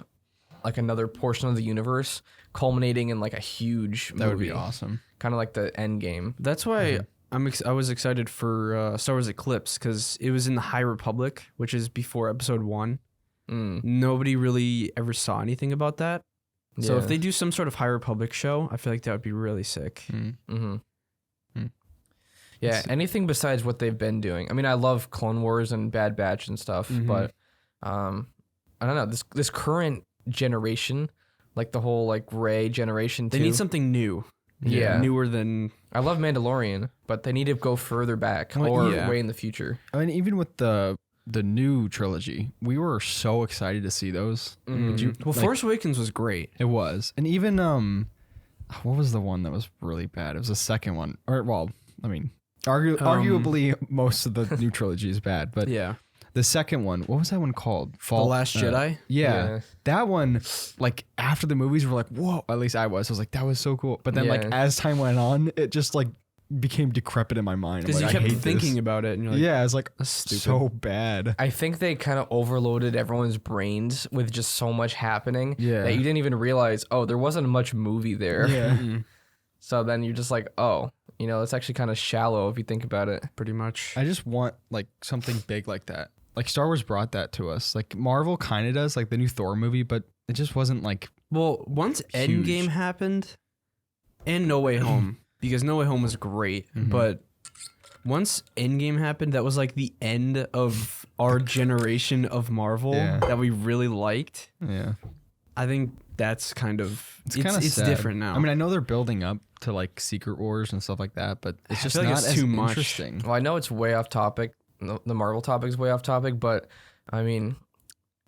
like another portion of the universe, culminating in like a huge movie. that would be awesome. Kind of like the end game. That's why I was excited for Star Wars Eclipse, because it was in the High Republic, which is before Episode 1. Nobody really ever saw anything about that. So Yeah. if they do some sort of High Republic show, I feel like that would be really sick. Yeah, anything besides what they've been doing. I mean, I love Clone Wars and Bad Batch and stuff, but I don't know, this current generation, like the whole like Rey generation They too. need something new. Yeah. Newer than... I love Mandalorian, but they need to go further back Well, or yeah. way in the future. I mean, even with the new trilogy, we were so excited to see those. Did you? Well, Force Awakens was great. It was, and even what was the one that was really bad? It was the second one, or well, I mean, arguably most of the new trilogy is bad, but Yeah. the second one, what was that one called? The Last Jedi? Yeah, that one, like after the movies, we're like, whoa. At least I was like, that was so cool. But then, like Yeah. as time went on, it just like became decrepit in my mind. I'm Because like, you I kept hate thinking this. about it, and you're like, Yeah, it's like that's stupid. so bad. I think they kind of overloaded everyone's brains with just so much happening Yeah. that you didn't even realize, oh, there wasn't much movie there. Yeah. So then you're just like, oh, it's actually kind of shallow if you think about it. pretty much. I just want like something big like that. Like Star Wars brought that to us. Like Marvel kind of does, like the new Thor movie, but it just wasn't like Well, once Huge. Endgame happened, and No Way Home, because No Way Home was great, but once Endgame happened, that was like the end of our generation of Marvel Yeah. that we really liked. yeah. I think that's kind of It's kind of it's sad. different now. I mean, I know they're building up to like Secret Wars and stuff like that, but it's I just feel like not it's as too much. interesting. Well, I know it's way off topic. The Marvel topic is way off topic, but I mean,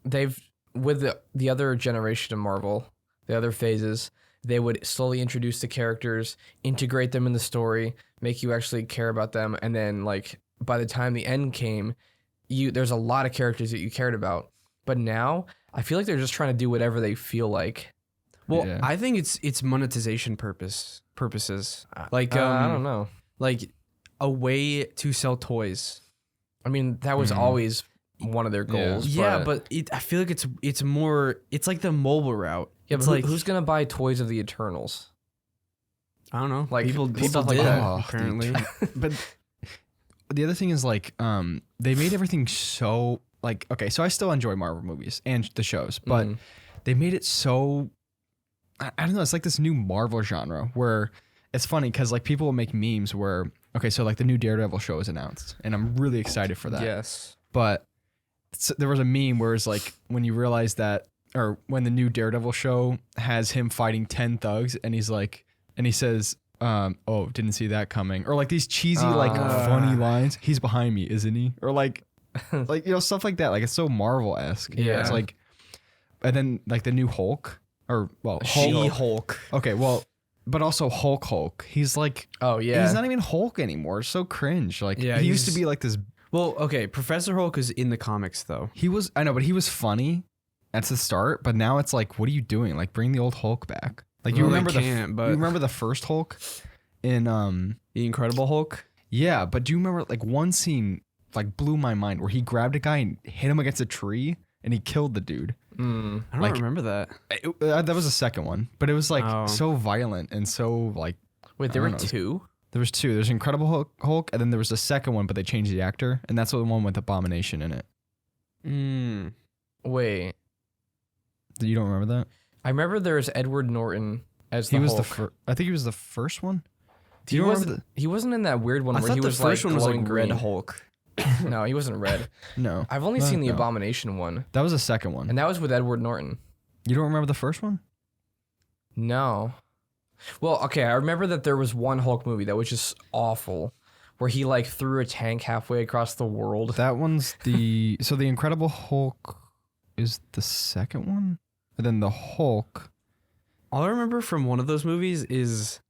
they've with the other generation of Marvel, the other phases, they would slowly introduce the characters, integrate them in the story, make you actually care about them, and then like by the time the end came, there's a lot of characters that you cared about. But now I feel like they're just trying to do whatever they feel like. well, Yeah. I think it's monetization purposes. Like I don't know. like a way to sell toys. I mean, that was always one of their goals. Yeah, but I feel like it's more. It's like the mobile route. yeah, it's but like who's gonna buy toys of the Eternals? I don't know. like, people stuff like did that. Oh, apparently. But the other thing is like they made everything so like okay, so I still enjoy Marvel movies and the shows, but they made it so I don't know, it's like this new Marvel genre where it's funny because like people will make memes where okay, so like the new Daredevil show is announced and I'm really excited for that. Yes. But there was a meme where it's like when you realize that or when the new Daredevil show has him fighting 10 thugs and he's like and he says oh, didn't see that coming. Or like these cheesy, like funny lines. He's behind me, isn't he? Or like stuff like that. Like it's so Marvel-esque. Yeah. It's like, and then like the new Hulk or well, She-Hulk. Okay, well, but also Hulk. He's like, Oh yeah, he's not even Hulk anymore. It's so cringe. Like Yeah, he used to he's- be like this Well, okay, Professor Hulk is in the comics though. I know, but he was funny at the start, but now it's like, what are you doing? Like, bring the old Hulk back. Like, you Well, they remember can't, but- you remember the first Hulk in The Incredible Hulk. yeah, but do you remember like one scene like blew my mind where he grabbed a guy and hit him against a tree and he killed the dude. I don't Like- remember that. That was the second one, but it was like Oh. so violent and so like Wait, there I were don't know. two? there was two. There's Incredible Hulk, and then there was the second one, but they changed the actor, and that's the one with Abomination in it. Mm. Wait. You don't remember that? I remember there was Edward Norton as the He was Hulk. the first. I think he was the first one. Do He you remember wasn't. He wasn't in that weird one I where thought he the was first like one was glowing like Red green. Hulk. No, he wasn't red. No, I've only No, seen the no. Abomination one, that was the second one. and that was with Edward Norton. You don't remember the first one? No. Well, okay, I remember that there was one Hulk movie that was just awful, where he like threw a tank halfway across the world. That one's the so the Incredible Hulk is the second one, and then the Hulk. All I remember from one of those movies is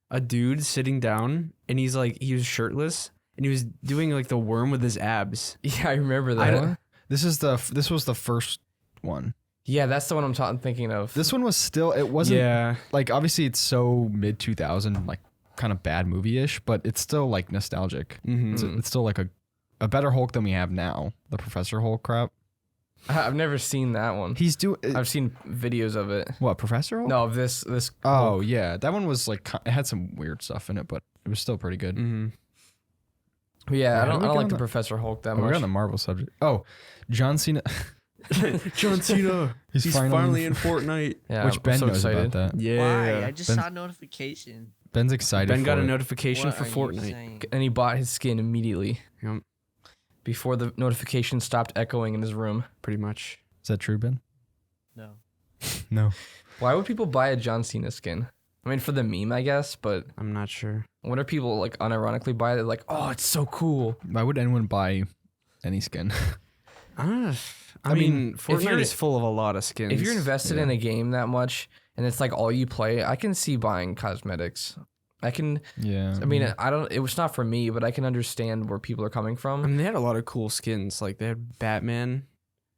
a dude sitting down and he was shirtless and he was doing like the worm with his abs. Yeah, I remember I that. don't- This was the first one. Yeah, that's the one I'm thinking of. This one was still. It wasn't. Yeah. Like obviously it's so mid 2000 like kind of bad movie-ish, but it's still like nostalgic. Mm-hmm. It's still like a better Hulk than we have now. The Professor Hulk crap. I've never seen that one. He's doing I've seen videos of it. what, Professor Hulk? No, of this. Oh Hulk. yeah, that one was like it had some weird stuff in it, but it was still pretty good. Mm-hmm. Yeah, I How do don't we get like on the the- Professor Hulk that Oh, we're much. on the Marvel subject. Oh, John Cena. John Cena. He's finally in Fortnite. Yeah, Which I'm Ben so knows excited. about that. Yeah. Why? I just Ben- saw a notification. Ben's excited. Ben got for a it. notification What for are you Fortnite. saying? And he bought his skin immediately Yep, before the notification stopped echoing in his room. pretty much. Is that true, Ben? No. No. Why would people buy a John Cena skin? I mean, for the meme, I guess, but I'm not sure. when are people like unironically buy it? Like, oh, it's so cool. Why would anyone buy any skin? I I mean, if Fortnite you're- is full of a lot of skins. If you're invested Yeah. in a game that much and it's like all you play, I can see buying cosmetics. I can. Yeah. I mean, I don't. It was not for me, but I can understand where people are coming I from. mean, they had a lot of cool skins. Like they had Batman.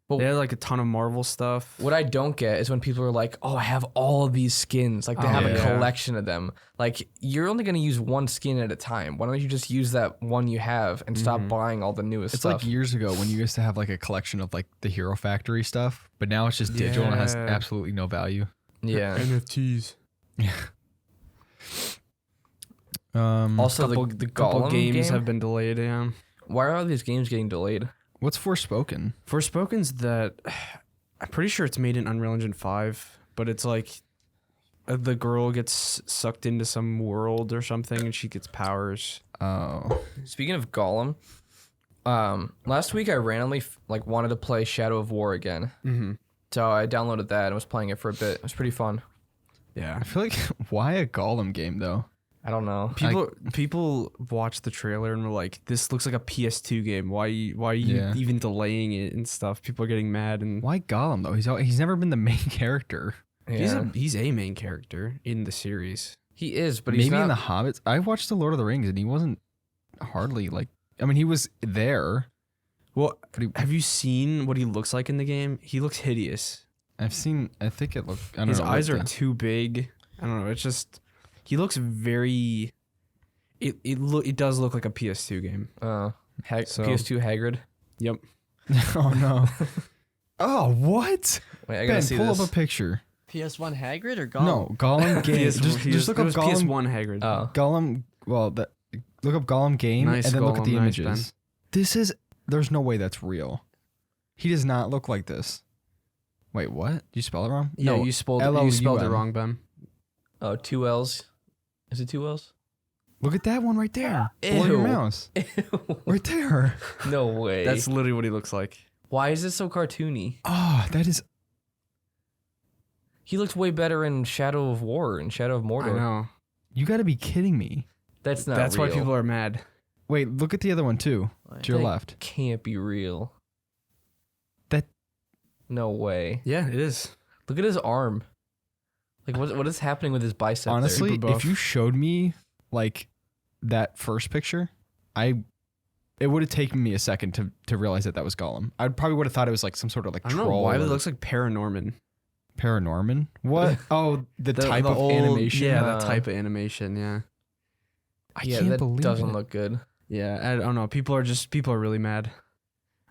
Well- They had like a ton of Marvel stuff. What I don't get is when people are like, "Oh, I have all of these skins." Like they Oh, have a yeah. collection of them. Like you're only gonna use one skin at a time. Why don't you just use that one you have and stop buying all the newest It's stuff? like years ago when you used to have like a collection of like the Hero Factory stuff, but now it's just digital and it has Yeah. absolutely no value. yeah. NFTs. Also, Couple, the couple Gollum games game? have been delayed. Yeah. Why are all these games getting delayed? What's Forspoken? Forspoken's that I'm pretty sure it's made in Unreal Engine 5, but it's like the girl gets sucked into some world or something and she gets powers. Oh, Speaking of Gollum, last week I randomly wanted to play Shadow of War again. Mm-hmm. So I downloaded that and was playing it for a bit. It was pretty fun. Yeah. I feel like why a Gollum game though? I don't know. People watched the trailer and were like, "This looks like a PS2 game. Why are you Yeah. even delaying it and stuff?" People are getting mad and Why Gollum though? He's never been the main character. Yeah. he's a main character in the series. He is, but he's Maybe not. in the Hobbits. I watched the Lord of the Rings and he wasn't hardly like. I mean, he was there. Well, But he, have you seen what he looks like in the game? He looks hideous. I've seen. I think it looked. I don't His know. eyes what are the- too big. I don't know. It's just he looks very. It does look like a PS2 game. So- PS2 Hagrid. Yep. Oh no. Oh what? Wait, I gotta Ben, see pull this. up a picture. PS1 Hagrid or Gollum? No, Gollum game. just look it up was Gollum. PS1 Hagrid. Oh. Gollum. Well, look up Gollum game Nice and then look at the Gollum, nice, images. This is. There's no way that's real. He does not look like this. Wait, what? Did you spell it wrong? Yeah, no, you spelled it LLUM. wrong, Ben. Oh, 2 L's. Is it 2 L's? Look at that one right there. Below your Ew. mouse. Right there. No way. That's literally what he looks like. Why is this so cartoony? Oh, that is. He looked way better in Shadow of War and Shadow of I Mordor. know. You got to be kidding me. That's not That's real. why people are mad. Wait, look at the other one too. To your That left. can't be real. That. No way. Yeah, it is. Look at his arm. Like what is happening with his bicep? Honestly, Super buff. if you showed me like that first picture, I it would have taken me a second to realize that was Gollum. I probably would have thought it was like some sort of like I don't troll. know why, but or it looks like Paranorman. Paranorman. What? Oh, the type of old, animation. Yeah, that type of animation. Yeah. I can't that believe doesn't it. look good. Yeah, I don't know. People are really mad.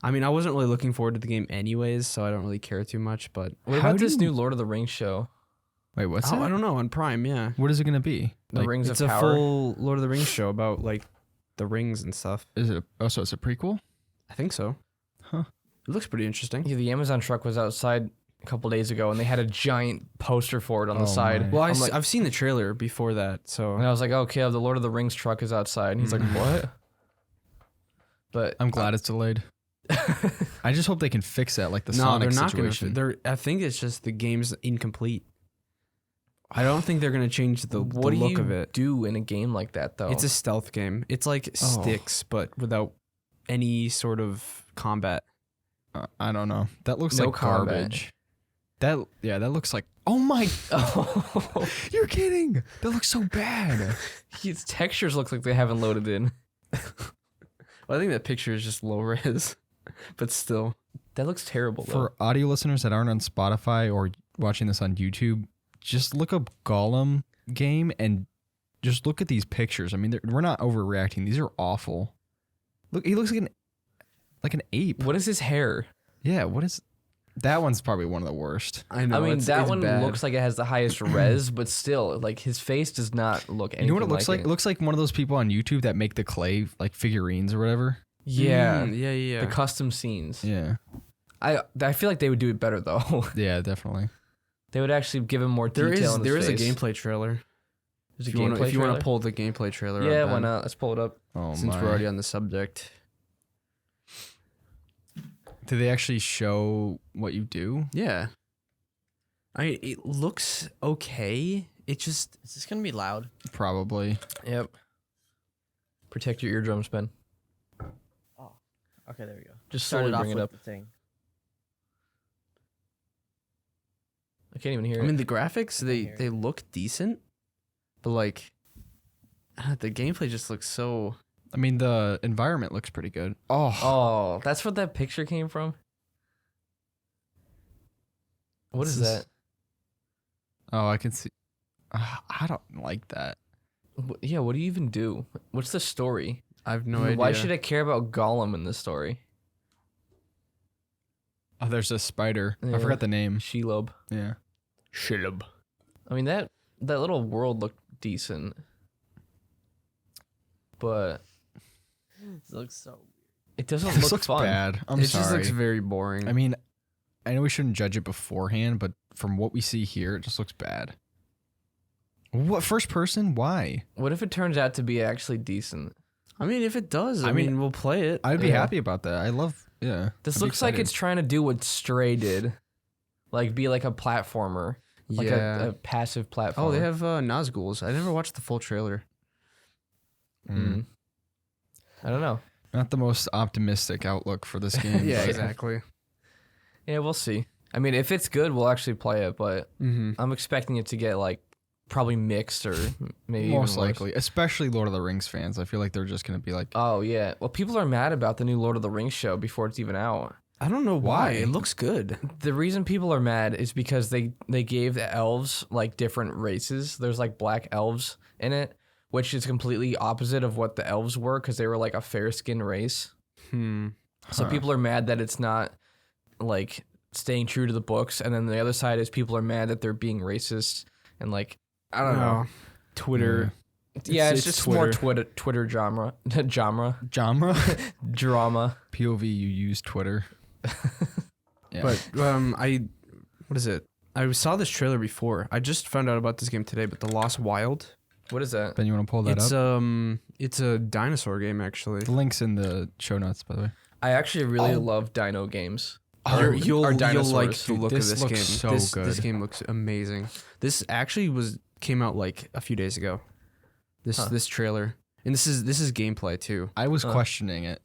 I mean, I wasn't really looking forward to the game anyways, so I don't really care too much. But What How about do this you- new Lord of the Rings show? Wait, what's I that? don't know on Prime. Yeah, What is it gonna be? The Like, Rings it's of a Power. full Lord of the Rings show about like the rings and stuff. Is it? So it's a prequel? I think so. Huh. It looks pretty interesting. Yeah, the Amazon truck was outside a couple days ago, and they had a giant poster for it on the Oh side. my. Well, I'm like, I've seen the trailer before that, so and I was like, "Oh, Caleb, the Lord of the Rings truck is outside." And he's like, "What?" But I'm glad it's delayed. I just hope they can fix that, like the no, Sonic they're not situation. gonna. I think it's just the game's incomplete. I don't think they're gonna change the what do look you of it. do in a game like that, though? It's a stealth game. It's like Oh. sticks, but without any sort of combat. I don't know. That looks No like combat. garbage. That looks like. Oh my! Oh, You're kidding! That looks so bad. its textures look like they haven't loaded in. Well, I think that picture is just low res, but still. That looks terrible. Though. For audio listeners that aren't on Spotify or watching this on YouTube, just look up Gollum game and just look at these pictures. I mean, we're not overreacting. These are awful. Look, he looks like an ape. What is his hair? Yeah, what is that one's probably one of the worst. I know. I mean, that it's one bad. looks like it has the highest res, but still, like his face does not look anything You know what it looks like? it. It looks like one of those people on YouTube that make the clay like figurines or whatever. Yeah, Yeah. the custom scenes. Yeah. I feel like they would do it better though. Yeah, definitely. They would actually give him more There detail. is in his there is a face. gameplay trailer. There's a If you wanna- gameplay if you want trailer? to pull the gameplay trailer Yeah, up, why Ben, not? Let's pull it up. Oh since my. we're already on the subject. Do they actually show what you do? Yeah. It looks okay. It just Is this gonna be loud? Probably. Yep. Protect your eardrums, Ben. Okay, there we go. Just Started slowly off bring it with up. the thing. I can't even hear I mean it. the graphics they hear they look decent, but like the gameplay just looks so. I mean, the environment looks pretty good. Oh, Oh, that's what that picture came from? What is that? oh, I can see. I don't like that. Yeah, what do you even do? What's the story? I have no idea. Why should I care about Gollum in this story? Oh, there's a spider. Yeah. I forgot the name. Shelob. Yeah. Shillab. I mean, that little world looked decent. But This looks so. it doesn't This look looks fun. bad. I'm It sorry. just looks very boring. I mean, I know we shouldn't judge it beforehand, but from what we see here, it just looks bad. What first person? Why? What if it turns out to be actually decent? if it does, I I mean, mean, we'll play it. I'd be Yeah. happy about that. I love. Yeah. This I'd be looks like excited. it's trying to do what Stray did. Like, be like a platformer. Like Yeah. a passive platformer. Oh, they have Nazguls. I never watched the full trailer. Mm. I don't know. Not the most optimistic outlook for this game. Yeah, but- exactly. Yeah, we'll see. I mean, if it's good, we'll actually play it, but Mm-hmm. I'm expecting it to get, like, probably mixed or maybe Most even worse. likely, especially Lord of the Rings fans. I feel like they're just gonna be like, Oh, yeah. Well, people are mad about the new Lord of the Rings show before it's even out. I don't know why. Why? It looks good. The reason people are mad is because they gave the elves, like, different races. There's, like, black elves in it, which is completely opposite of what the elves were because they were, like, a fair-skinned race. So Huh. people are mad that it's not, like, staying true to the books. And then the other side is people are mad that they're being racist and, like, I don't know. Twitter. Yeah, it's it's just more Twitter genre. genre Drama. POV. You use Twitter. Yeah. But what is it? I saw this trailer before. I just found out about this game today, but The Lost Wild. What is that? Ben, you want to pull that It's up? it's a dinosaur game actually. The link's in the show notes, by the way. I actually really love dino games. You'll like dinosaurs. the look This of this looks game. so This good. game looks amazing. This actually came out like a few days ago. This trailer, and this is gameplay too. I was questioning it.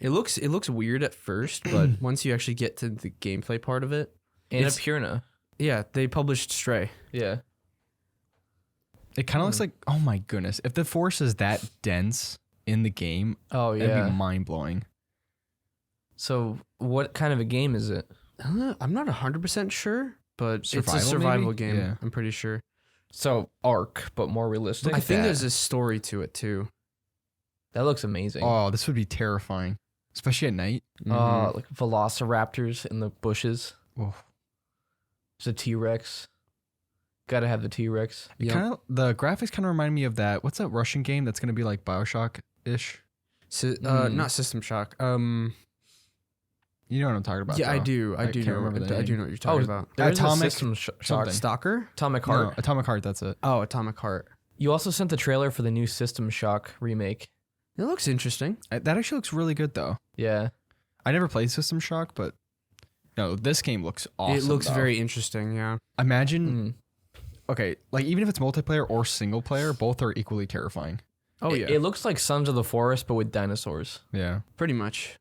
It looks weird at first, but once you actually get to the gameplay part of it, Annapurna. yeah, they published Stray. Yeah. It kind of looks like, oh my goodness, if the forest is that dense, in the game, Oh that'd yeah. be mind blowing. So what kind of a game is it? I'm not 100% sure, but it's a Survival, survival maybe? game. Yeah. I'm pretty sure. So Ark, but more realistic. I think that. there's a story to it too. That looks amazing. Oh, this would be terrifying, especially at night. Like velociraptors in the bushes. Oh. There's a T-Rex. Gotta have the T-Rex. Kind of the graphics kind of remind me of that. What's that Russian game that's gonna be like BioShock ish? Not System Shock. You know what I'm talking about? Yeah, I though. do. I do can't know. remember the I do name. know what you're talking about. There is a Atomic System Shock. something. Stalker? Atomic No, Heart. Atomic Heart. That's it. Oh, Atomic Heart. You also sent the trailer for the new System Shock remake. It looks interesting. That actually looks really good though. Yeah. I never played System Shock, but no, this game looks awesome. It looks though. very interesting. Yeah. Imagine, okay, like even if it's multiplayer or single player, both are equally terrifying. Oh yeah. It looks like Sons of the Forest, but with dinosaurs. Yeah, Pretty much.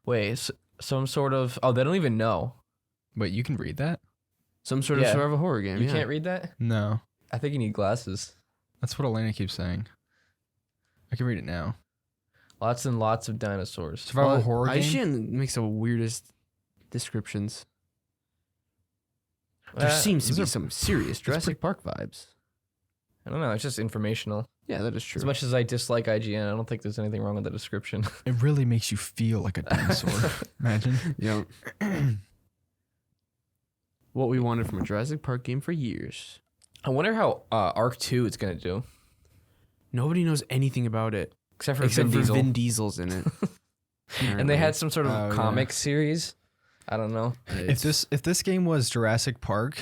Wait, some sort of... Oh, they don't even know. but you can read that. Some sort of Yeah. survival horror game. You yeah. can't read that? No, I think you need glasses. that's what Elena keeps saying. I can read it now. Lots and lots of dinosaurs. Survival horror game. IGN makes the weirdest descriptions. There Uh, seems to those be are- some serious Jurassic Park vibes. I don't know. It's just informational. Yeah, that is true. As much as I dislike IGN, I don't think there's anything wrong with the description. It really makes you feel like a dinosaur. Imagine. Yeah. What we wanted from a Jurassic Park game for years. I wonder how Arc 2 is going to do. Nobody knows anything about it Except for except Vin for Diesel. Vin Diesel's in it. And they had some sort of Oh, yeah. comic series. I don't know. If this game was Jurassic Park,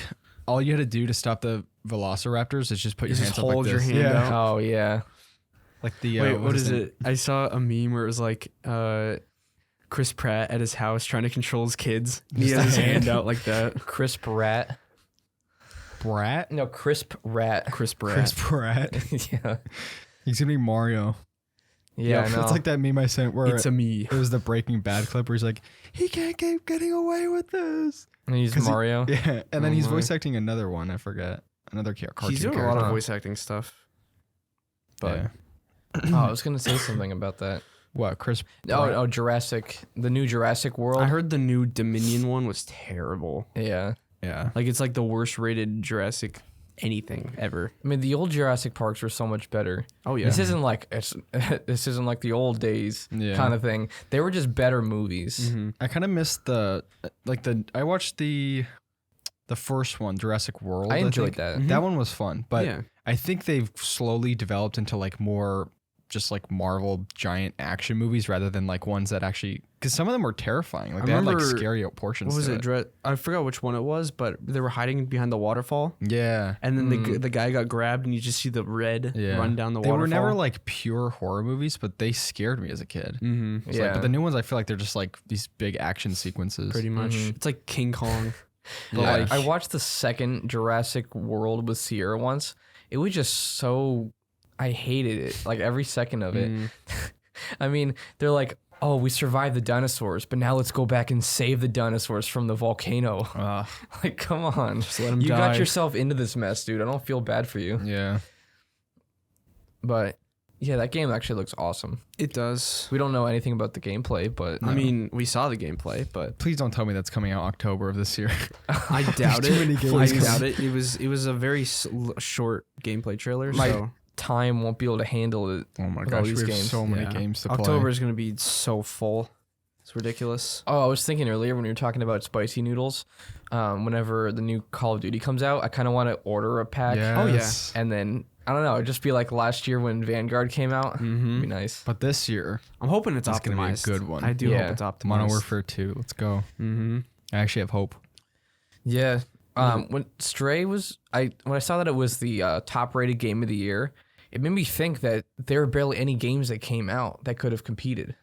all you had to do to stop the Velociraptors is just put your Just hands up like hold your this. hand yeah. out. Oh, yeah. Like the Wait, what is it? I saw a meme where it was like Chris Pratt at his house trying to control his kids. He Just has a his hand hand. out like that. Crisp Rat. Brat? No, Crisp Rat. Chris Pratt. Chris Pratt. Yeah. He's gonna be Mario. Yeah, I know. It's like that meme I sent where It's a me. it was the Breaking Bad clip where he's like, he can't keep getting away with this. And he's 'Cause he- Mario. Yeah, and then Oh he's my. voice acting another one. I forget another cartoon. He's doing a lot character. of voice acting stuff. But Yeah. Oh, I was going to say something about that. What Chris? Oh, Jurassic. The new Jurassic World. I heard the new Dominion one was terrible. Yeah. Yeah. Like it's like the worst rated Jurassic anything ever. I mean, the old Jurassic Parks were so much better. Oh yeah. This isn't like this isn't like the old days Yeah. kind of thing. They were just better movies. Mm-hmm. I kind of missed I watched the first one, Jurassic World. I enjoyed think. that. Mhm. That one was fun, but yeah. I think they've slowly developed into like more just like Marvel giant action movies rather than like ones that actually, because some of them were terrifying. Like I they had like remember- scary portions. What was to it? I forgot which one it was, but they were hiding behind the waterfall, Yeah. and then the guy got grabbed, and you just see the red Yeah. run down the They waterfall. were never like pure horror movies, but they scared me as a kid. Mm-hmm. It's like- but the new ones, I feel like they're just like these big action sequences. Pretty much. Mhm. It's like King Kong. But Yeah. like, I watched the second Jurassic World with Sierra once. It was just so I hated it. Like every second of it. mm, I mean, they're like, "Oh, we survived the dinosaurs, but now let's go back and save the dinosaurs from the volcano." Like, come on. just let him You die. got yourself into this mess, dude. I don't feel bad for you. Yeah. But yeah, that game actually looks awesome. It does. We don't know anything about the gameplay, but I mean, we saw the gameplay, but Please don't tell me that's coming out October of this year. I doubt There's too it. many I games. doubt it. It was a very short gameplay trailer. My- so time won't be able to handle it. Oh my With all gosh, we these have games. so many yeah. games to play. October is gonna be so full. It's ridiculous. Oh, I was thinking earlier when we were talking about spicy noodles. Whenever the new Call of Duty comes out, I kind of want to order a pack. Oh, yeah. Yes. And then, I don't know, it'd just be like last year when Vanguard came out. Mm-hmm. It'd be nice. But this year, I'm hoping it's That's optimized. gonna be a good one. I do Yeah. hope it's optimized. Modern Warfare 2. Let's go. Mm-hmm. I actually have hope. Yeah. When Stray was, when I saw that it was the top rated game of the year, it made me think that there were barely any games that came out that could have competed.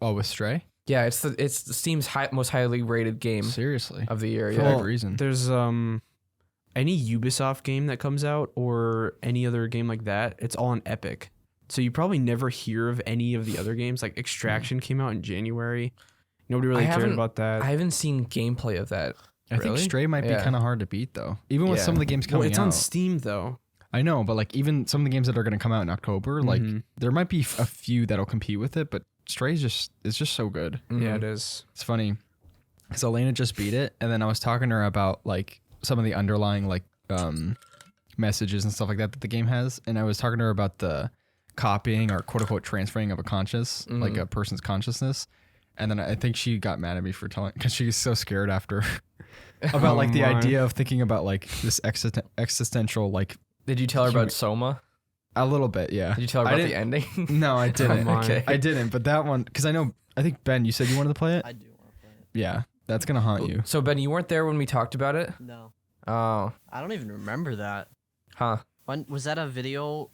Oh, with Stray? Yeah, it's the Steam's most highly rated game Seriously. of the year. For Yeah. that reason. There's any Ubisoft game that comes out or any other game like that, it's all on Epic. So you probably never hear of any of the other games. Like Extraction came out in January. Nobody really I cared haven't- about that. I haven't seen gameplay of that. I think Really? Stray might be Yeah. kind of hard to beat though. Even with Yeah. some of the games Well, coming it's out. on Steam though. I know, but like even some of the games that are going to come out in October, like there might be a few that'll compete with it, but Stray's it's just so good. Yeah, it is. It's funny because Elena just beat it, and then I was talking to her about like some of the underlying like messages and stuff like that the game has, and I was talking to her about the copying or quote unquote transferring of like a person's consciousness, and then I think she got mad at me for telling because she's so scared after about like the idea of thinking about like this existential like. Did you tell her about Soma? A little bit, yeah. Did you tell her about the ending? No, I didn't. Okay. I didn't, but that one, because I think, Ben, you said you wanted to play it? I do want to play it. Yeah, that's going to haunt you. So, Ben, you weren't there when we talked about it? No. Oh. I don't even remember that. Huh. When was that a video?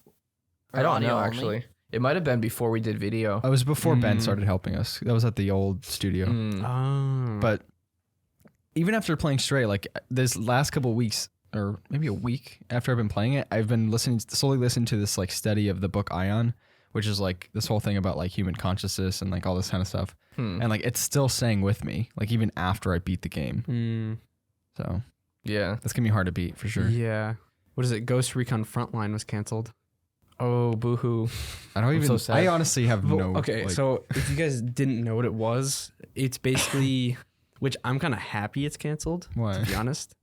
I don't know, only? actually. It might have been before we did video. It was before Ben started helping us. That was at the old studio. Oh. But even after playing Stray, like this last couple of weeks, or maybe a week after I've been playing it, I've been slowly listening to this like study of the book Ion, which is like this whole thing about like human consciousness and like all this kind of stuff. And like it's still staying with me, like even after I beat the game. So yeah, that's gonna be hard to beat for sure. Yeah. What is it? Ghost Recon Frontline was canceled. Oh, boohoo. I don't even. so sad. I honestly have no. Okay, like, so if you guys didn't know what it was, it's basically, which I'm kind of happy it's canceled, Why? to be honest,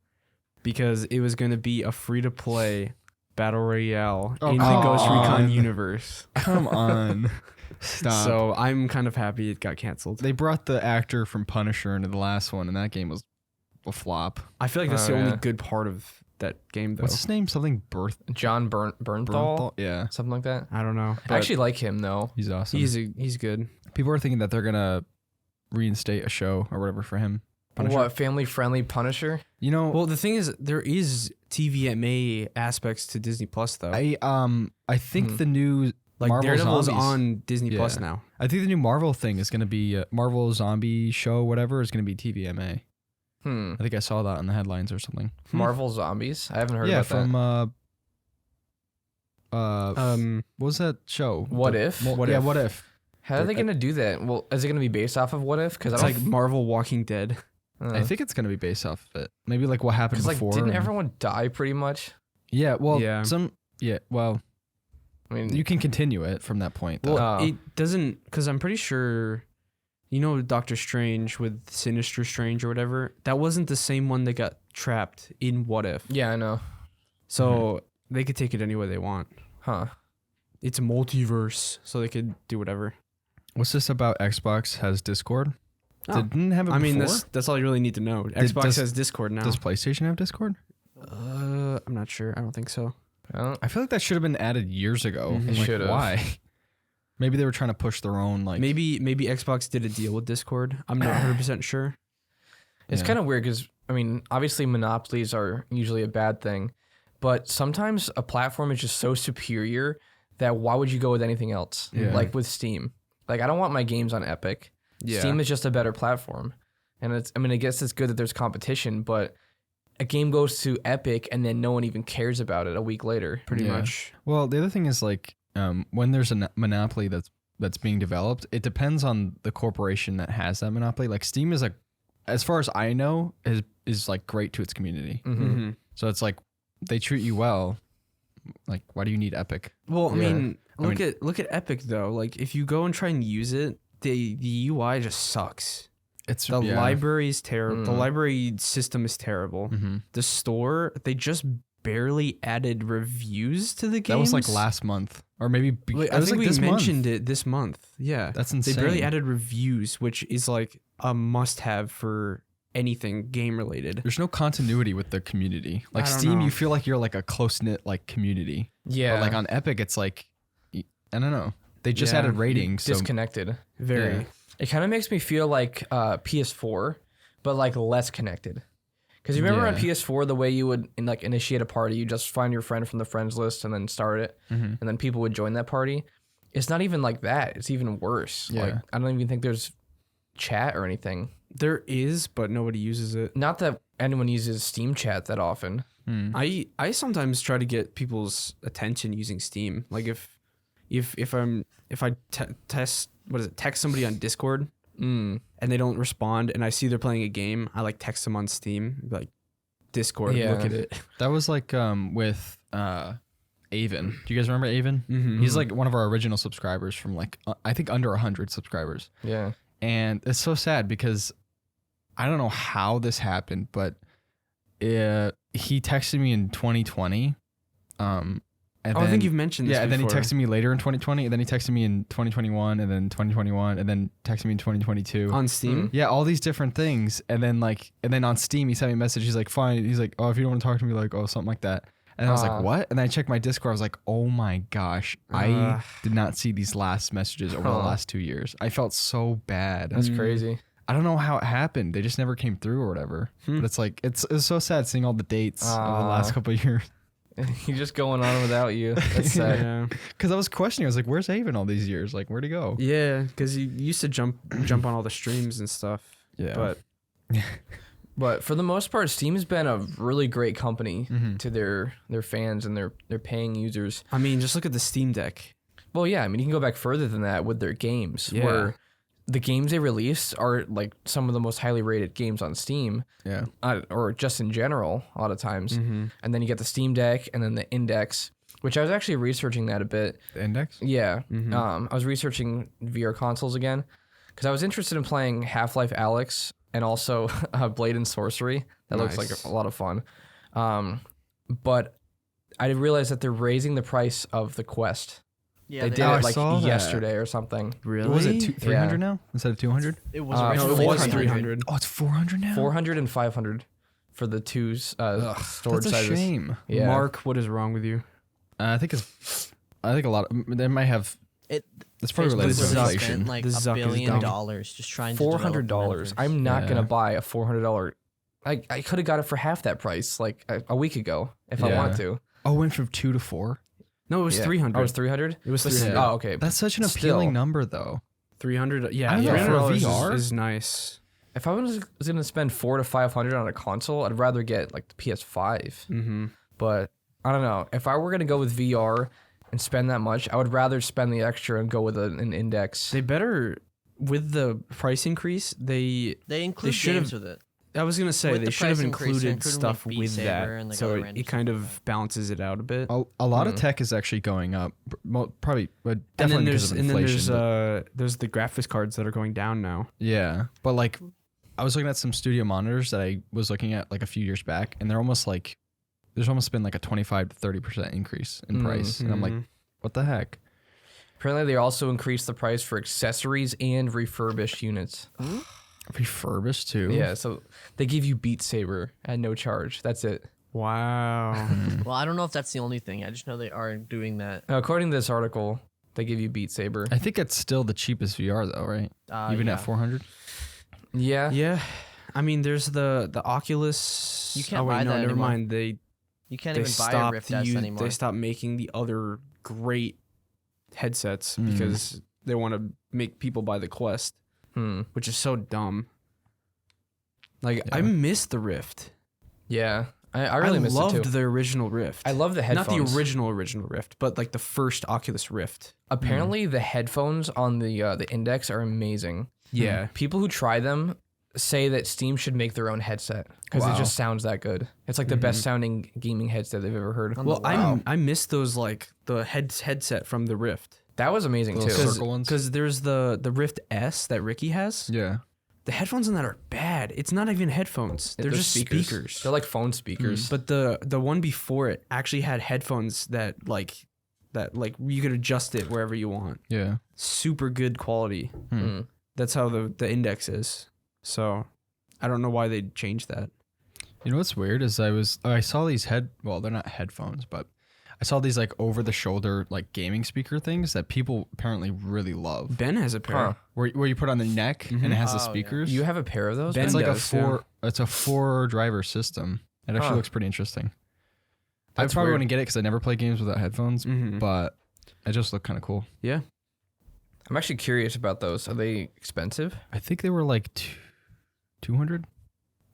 because it was going to be a free-to-play battle royale in the come Ghost Recon on. universe. Come on. Stop. So I'm kind of happy it got canceled. They brought the actor from Punisher into the last one, and that game was a flop. I feel like that's Oh, the only yeah. good part of that game, though. What's his name? Something John Bernthal? Yeah, Something like that. I don't know. I actually like him, though. he's awesome. He's good. People are thinking that they're gonna reinstate a show or whatever for him. Punisher. What, family-friendly Punisher? You know, Well, the thing is, there is TVMA aspects to Disney Plus, though. I think the new like Marvel Daredevil's Zombies- on Disney Plus Yeah. now. I think the new Marvel thing is gonna be Marvel Zombie show, whatever, is gonna be TVMA. I think I saw that on the headlines or something. Marvel Zombies? I haven't heard Yeah, about from that. what was that show? What If? What if? How are they going to do that? Well, is it going to be based off of What If? Because It's like Marvel Walking Dead. I think it's gonna be based off of it. Maybe like what happened like, before. didn't and- everyone die pretty much? Yeah. Well, Yeah. Well, I mean, you can continue it from that point. Though. Well, Oh. it doesn't, because I'm pretty sure, you know, Doctor Strange with Sinister Strange or whatever, that wasn't the same one that got trapped in What If. yeah, I know. So they could take it any way they want. Huh. It's a multiverse, so they could do whatever. What's this about? Xbox has Discord. Oh. Didn't have it I mean, before? that's all you really need to know. Xbox does- has Discord now. Does PlayStation have Discord? I'm not sure. I don't think so. I feel like that should have been added years ago. Mhm. It Like, should've. why? Maybe they were trying to push their own like. Maybe Xbox did a deal with Discord. I'm not 100% sure. It's Yeah. kind of weird because, I mean, obviously monopolies are usually a bad thing, but sometimes a platform is just so superior that why would you go with anything else? Yeah. Like with Steam. Like, I don't want my games on Epic. Yeah. Steam is just a better platform. And I guess it's good that there's competition, but a game goes to Epic and then no one even cares about it a week later. Pretty Yeah. much. Well, the other thing is like when there's a monopoly that's being developed, it depends on the corporation that has that monopoly. Like Steam is like, as far as I know, is like great to its community. Mm-hmm. So it's like they treat you well. Like, why do you need Epic? Well, Yeah. I mean, look at Epic though. Like, if you go and try and use it, the UI just sucks. It's The library is terrible. The Mm. library system is terrible. Mm-hmm. The store, they just barely added reviews to the game. That was like last month, or maybe Wait, it I was think like we this mentioned month. it this month. Yeah, That's they insane. barely added reviews, which is like a must-have for anything game related. There's no continuity with the community. Like I don't Steam, know. you feel like you're like a close knit like community. Yeah. But like on Epic, it's like I don't know. They just Yeah. added ratings. So disconnected. Very. Yeah. It kind of makes me feel like PS4, but like less connected. Because you remember on Yeah. PS4, the way you would initiate a party, you just find your friend from the friends list and then start it, and then people would join that party. It's not even like that. It's even worse. Yeah. Like, I don't even think there's chat or anything. There is, but nobody uses it. Not that anyone uses Steam chat that often. I sometimes try to get people's attention using Steam. Like if I text somebody on Discord and they don't respond and I see they're playing a game, I like text them on Steam, be like, Discord, Yeah. look at it. that was like with Avon. Do you guys remember Avon? Mm-hmm. He's like one of our original subscribers from like I think under 100 subscribers. Yeah. And it's so sad because I don't know how this happened, but he texted me in 2020. And I think you've mentioned this. Yeah, and then he before. texted me later in 2020, and then he texted me in 2021, and then 2021, and then texted me in 2022. on Steam. Yeah, all these different things, and then on Steam he sent me a message. He's like, fine. He's like, oh, if you don't want to talk to me, like, oh, something like that. And I was like, what? And then I checked my Discord. I was like, oh my gosh, I did not see these last messages over the last 2 years. I felt so bad. That's crazy. I don't know how it happened. They just never came through or whatever. But it's like it's so sad seeing all the dates of the last couple of years. He's just going on without you. That's sad. Yeah, Because I was questioning. I was like, where's Avon all these years? Like, where'd he go? yeah, because you used to jump on all the streams and stuff. Yeah. But But for the most part, Steam's been a really great company to their fans and their paying users. I mean, just look at the Steam Deck. Well, yeah, I mean, you can go back further than that with their games, Yeah. where the games they release are like some of the most highly rated games on Steam, Yeah. or just in general, a lot of times. Mm-hmm. And then you get the Steam Deck and then the Index, which I was actually researching that a bit. The index? Yeah. Mm-hmm. I was researching VR consoles again because I was interested in playing Half-Life Alyx and also Blade and Sorcery. That looks like Nice. a lot of fun. But I realized that they're raising the price of the Quest. Yeah, they did I it like saw that. yesterday or something. Really? What was it? 300 Yeah. now instead of 200? It was No, originally it was 300. Oh, it's 400 now. 400 and 500 for the two storage That's a sizes. shame. Yeah. Mark, what is wrong with you? I think a lot. They might have. It. It's probably Facebook related to Zuck. really inflation. spent like The $1 Zuck is billion dumb. just trying to develop $400. Panther. I'm not Yeah. gonna buy a $400. I could have got it for half that price like a week ago if I Yeah. wanted to. Oh, it went from 2 to 4. No, it was Yeah. 300. Oh, it was 300. It was But 300. Oh, okay. That's such an Still. appealing number, though. 300. Yeah, I don't know, for $300 is- VR? is nice. If I was gonna spend $400 to $500 on a console, I'd rather get like the PS5. Mm-hmm. But I don't know. If I were gonna go with VR and spend that much, I would rather spend the extra and go with an Index. They better, with the price increase, They include should've- games with it. I was gonna say With they the should have price increase, they're included including, stuff like, Beat with Saber that, and, like, so other it random kind stuff of like that. balances it out a bit. A lot of tech is actually going up. Probably, but And definitely then because of inflation. there's the graphics cards that are going down now. Yeah, but like, I was looking at some studio monitors that I was looking at like a few years back, and they're almost like, there's almost been like a 25 to 30% increase in price, and I'm like, what the heck? Apparently, they also increased the price for accessories and refurbished units. Refurbished too? Yeah, so they give you Beat Saber at no charge. That's it. Wow. Well, I don't know if that's the only thing. I just know they are doing that. Now, according to this article, they give you Beat Saber. I think it's still the cheapest VR though, right? Even yeah. at 400. Yeah. Yeah, I mean, there's the Oculus. You can't oh, wait, buy no, that never anymore. mind. They You can't they even buy a stopped Rift S anymore. They stopped making the other great headsets Mm. because they want to make people buy the Quest, which is so dumb. Like I miss the Rift. Yeah. I really missed it loved too. the original Rift. I love the headphones. Not the original Rift, but like the first Oculus Rift. Apparently, the headphones on the Index are amazing. Yeah. People who try them say that Steam should make their own headset because it Wow. just sounds that good. It's like the best sounding gaming headset they've ever heard. Well, Wow. I miss those like the headset from the Rift. That was amazing Little too. circle ones? Because there's the Rift S that Ricky has. Yeah. The headphones on that are bad. It's not even headphones. They're just speakers. They're like phone speakers. But the one before it actually had headphones that you could adjust it wherever you want. Yeah. Super good quality. Mm. That's how the Index is. So I don't know why they changed that. You know what's weird is I saw these well, they're not headphones, but I saw these like over the shoulder like gaming speaker things that people apparently really love. Ben has a pair. Huh. Where you put on the neck and it has the Oh, yeah. speakers. You have a pair of those? Ben It's like does, it's a 4 driver system. It actually Huh. looks pretty interesting. That's I probably weird. wouldn't get it because I never play games without headphones, Mhm. but it just looked kind of cool. Yeah. I'm actually curious about those. Are they expensive? I think they were like 200,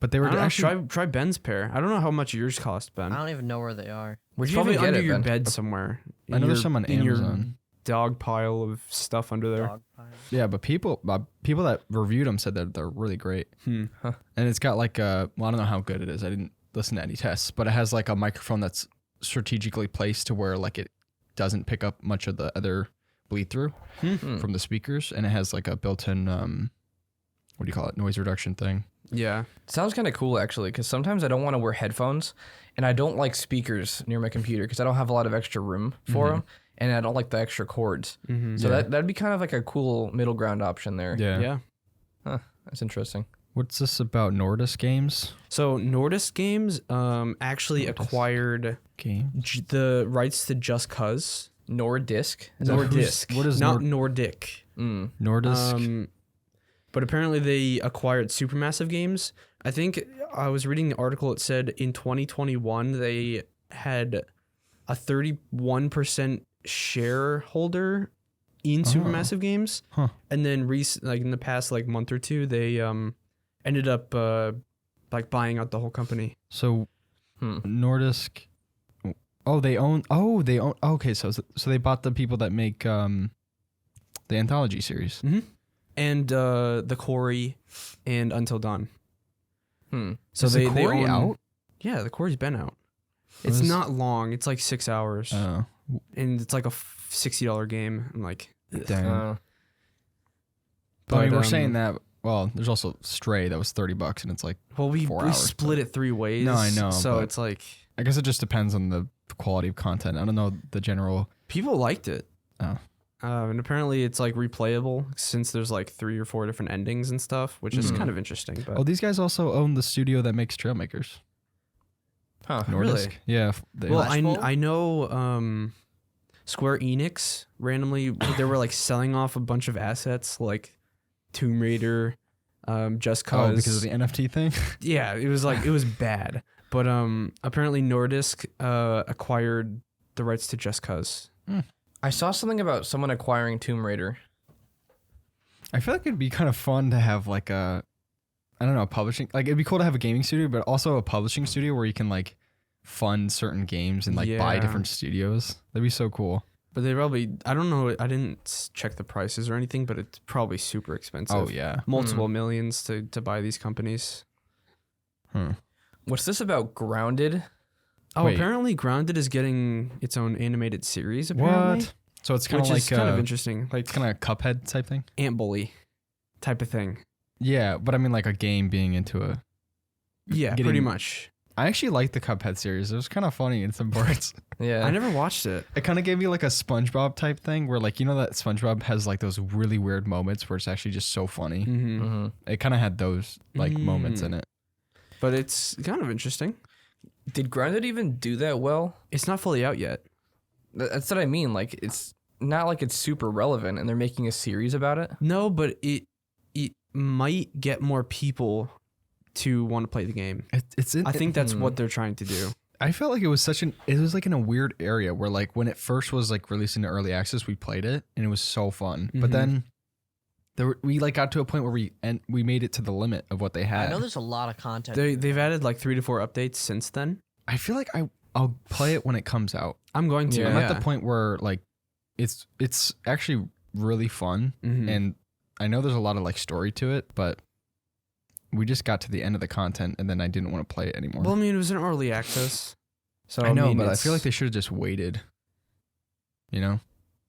but they I were don't know, actually try Ben's pair. I don't know how much yours cost, Ben. I don't even know where they are. Where'd It's you probably even get under it, your Ben? bed somewhere. I know there's some on in your Amazon. dog pile of stuff under there. Dog pile. Yeah, but people that reviewed them said that they're really great. Hmm. And it's got like I don't know how good it is. I didn't listen to any tests, but it has like a microphone that's strategically placed to where like it doesn't pick up much of the other bleed through from the speakers, and it has like a built-in what do you call it, noise reduction thing. Yeah. Sounds kind of cool actually, because sometimes I don't want to wear headphones, and I don't like speakers near my computer because I don't have a lot of extra room for them, and I don't like the extra cords. So that'd be kind of like a cool middle ground option there. Yeah. Huh, that's interesting. What's this about Nordis Games? So Nordis Games actually acquired the rights to Just Cause. Nordisk? Nordisk. What is not Nordic? Nordisk? But apparently they acquired Supermassive Games. I think I was reading the article. It said in 2021 they had a 31% shareholder in Supermassive Games, and then like in the past like month or two they ended up like buying out the whole company. So Nordisk. They own. Okay, so they bought the people that make the anthology series. And the Quarry and Until Dawn. So Is they the Quarry own, out? Yeah, the Quarry's been out. It's not long. It's like 6 hours, and it's like a $60 game. I'm like, damn. But I mean, we're saying that. Well, there's also Stray that was $30, and it's like we 4 hours, split it 3 ways. No, I know, So but it's like I guess it just depends on the quality of content. I don't know the general. people liked it. Oh. And apparently it's like replayable since there's like 3 or 4 different endings and stuff, which is kind of interesting. But Oh, these guys also own the studio that makes Trailmakers. Huh. Nordisk. Really? Yeah. well, I know Square Enix randomly they were like selling off a bunch of assets like Tomb Raider, Just Cause. because of the NFT thing. Yeah, it was bad. But apparently Nordisk acquired the rights to Just Cause. I saw something about someone acquiring Tomb Raider. I feel like it'd be kind of fun to have like a publishing, like it'd be cool to have a gaming studio, but also a publishing studio where you can like fund certain games and like buy Yeah. different studios. That'd be so cool. But they probably, I don't know, I didn't check the prices or anything, but it's probably super expensive. Oh yeah. Multiple millions to buy these companies. What's this about Grounded? Oh, Wait. apparently Grounded is getting its own animated series, apparently. What? So it's kind Which of like is kind of interesting. Like it's kind of Cuphead type thing. Ant Bully type of thing. Yeah, but I mean like a game being into a. Yeah, Getting- pretty much. I actually liked the Cuphead series. It was kind of funny in some parts. Yeah. I never watched it. It kind of gave me like a SpongeBob type thing where like, you know that SpongeBob has like those really weird moments where it's actually just so funny. Mm-hmm. It kind of had those like moments in it. But it's kind of interesting. Did Grounded even do that well? It's not fully out yet. That's what I mean. Like, it's not like it's super relevant, and they're making a series about it. No, but it might get more people to want to play the game. I think that's what they're trying to do. I felt like it was like in a weird area where like when it first was like released into early access, we played it and it was so fun. But then we like got to a point where we made it to the limit of what they had. I know there's a lot of content. They've added like 3 to 4 updates since then. I feel like I'll play it when it comes out. I'm going to. Yeah. I'm at the point where like it's actually really fun and I know there's a lot of like story to it, but we just got to the end of the content and then I didn't want to play it anymore. Well, I mean, it was in early access. So I know, mean, but I it's- feel like they should have just waited. You know?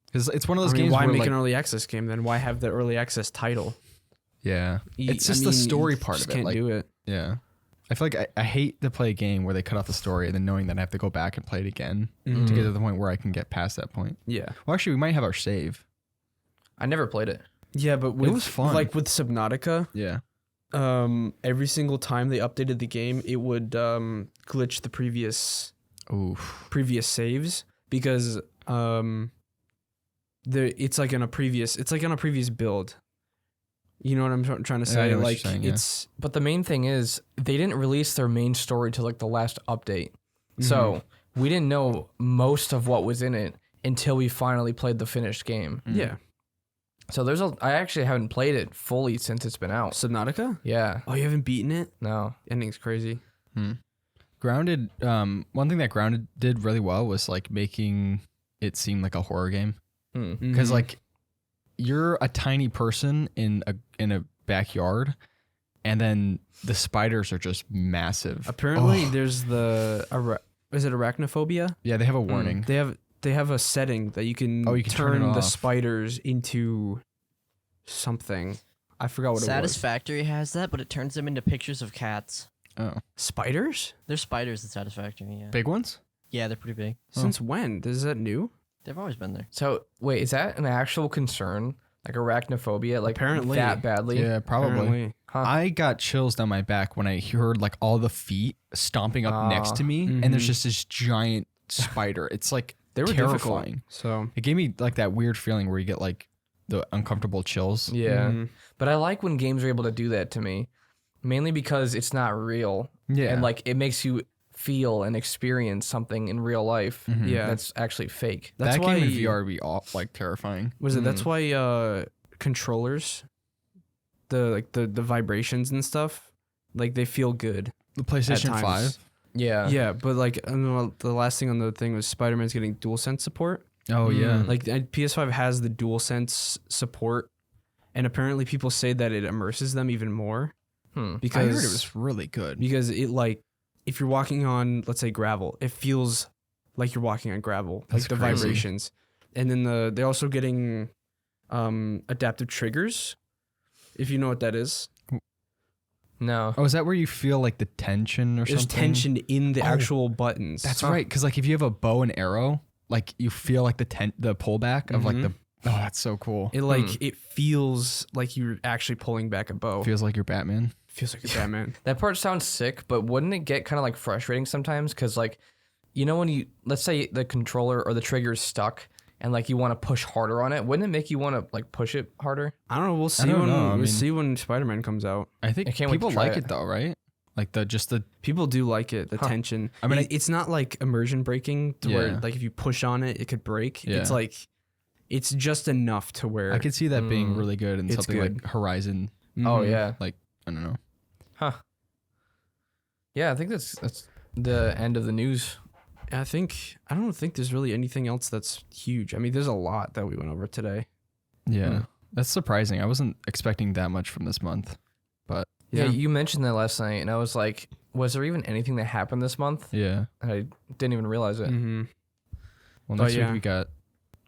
Because it's one of those games why where make like, an early access game then? Why have the early access title? yeah. It's I just the mean, story you part just of it. Can't Like, do it. yeah. I feel like I hate to play a game where they cut off the story and then knowing that I have to go back and play it again to get to the point where I can get past that point. Yeah. Well, actually, we might have our save. I never played it. Yeah, but with, was fun. like with Subnautica, Yeah. every single time they updated the game, it would glitch the previous saves because it's like on a previous build. You know what I'm trying to say? I know what Like you're saying, yeah. it's But the main thing is, they didn't release their main story till like the last update. So we didn't know most of what was in it until we finally played the finished game. yeah. So I actually haven't played it fully since it's been out. Subnautica? Yeah. Oh, you haven't beaten it? No. Ending's crazy. Grounded, one thing that Grounded did really well was like making it seem like a horror game. Because like you're a tiny person in a backyard, and then the spiders are just massive. Apparently, there's the is it arachnophobia? Yeah, they have a warning. They have a setting that you can, you can turn turn it the off. spiders into something. I forgot what it was. Satisfactory has that, but it turns them into pictures of cats. Oh, Spiders? They're spiders in Satisfactory, yeah. big ones? Yeah, they're pretty big. Since when? Is that new? They've always been there. So wait, is that an actual concern? Like arachnophobia, like Apparently. that badly? Yeah, probably. Apparently. Huh. I got chills down my back when I heard like all the feet stomping up next to me, and there's Mhm. just this giant spider. It's like They were terrifying. difficult. So It gave me like that weird feeling where you get like the uncomfortable chills. Yeah. Mhm. But I like when games are able to do that to me, mainly because it's not real. Yeah. And like it makes you feel and experience something in real life Mhm. Yeah. that's actually fake. That's that why game in VR would be all, like terrifying. was it? That's why controllers, the vibrations and stuff, like they feel good. The PlayStation at 5. times. Yeah. Yeah, but like I don't know, the last thing on the thing was Spider-Man's getting DualSense support. Oh yeah. Like PS5 has the DualSense support, and apparently people say that it immerses them even more because I heard it was really good. because it like if you're walking on, let's say, gravel, it feels like you're walking on gravel, That's like the crazy. vibrations. And then they're also getting adaptive triggers, if you know what that is. No. Oh, is that where you feel like the tension or There's something? tension in the Oh, actual buttons. That's right, because like if you have a bow and arrow, like you feel like the pullback of like the. Oh, that's so cool. It it feels like you're actually pulling back a bow. Feels like you're Batman. Feels like you're Batman. That part sounds sick, but wouldn't it get kind of like frustrating sometimes? Because like, you know, when you, let's say the controller or the trigger is stuck and like you want to push harder on it, wouldn't it make you want to like push it harder? I don't know. We'll see don't when know, I we'll mean- see when Spider-Man comes out. I think I can't wait to people try like it. it though, right? Like the People do like it, the tension. I mean, it's not like immersion breaking to where Yeah. like if you push on it, it could break. Yeah. It's like it's just enough to where I could see that being really good in It's something good. like Horizon. Oh yeah. Like I don't know. Huh. Yeah, I think that's the end of the news. I don't think there's really anything else that's huge. I mean, there's a lot that we went over today. Yeah, that's surprising. I wasn't expecting that much from this month, but Yeah, you mentioned that last night, and I was like, was there even anything that happened this month? yeah. I didn't even realize it. Mm-hmm. Well, But next yeah. week we got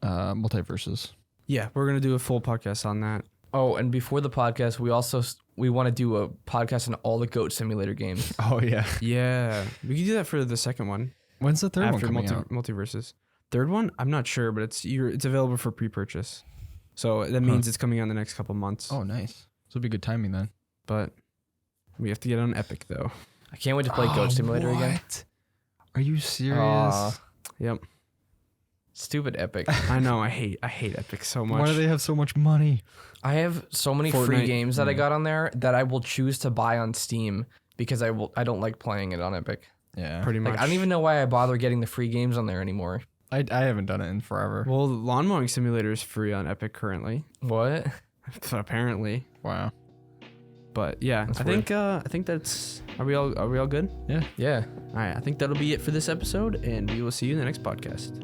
multiverses. Yeah, we're gonna do a full podcast on that. Oh, and before the podcast, we want to do a podcast on all the Goat Simulator games. Oh yeah. Yeah, we could do that for the second one When's the third one after coming out? multiverses. Third one, I'm not sure, but it's available for pre-purchase, so that means it's coming out in the next couple months. Oh, nice. So it'll be good timing then. But we have to get on Epic though. I can't wait to play Goat Simulator again. What? Are you serious? Aw, Yep, stupid Epic. I know. I hate Epic so much. Why do they have so much money? I have so many free Fortnite. games that I got on there that I will choose to buy on Steam because I don't like playing it on Epic. Yeah. Pretty much. Like I don't even know why I bother getting the free games on there anymore. I haven't done it in forever. Well, lawn mowing simulator is free on Epic currently, What? apparently. Wow. But yeah, That's I think that's. Are we all good? Yeah. Yeah. All right, I think that'll be it for this episode, and we will see you in the next podcast.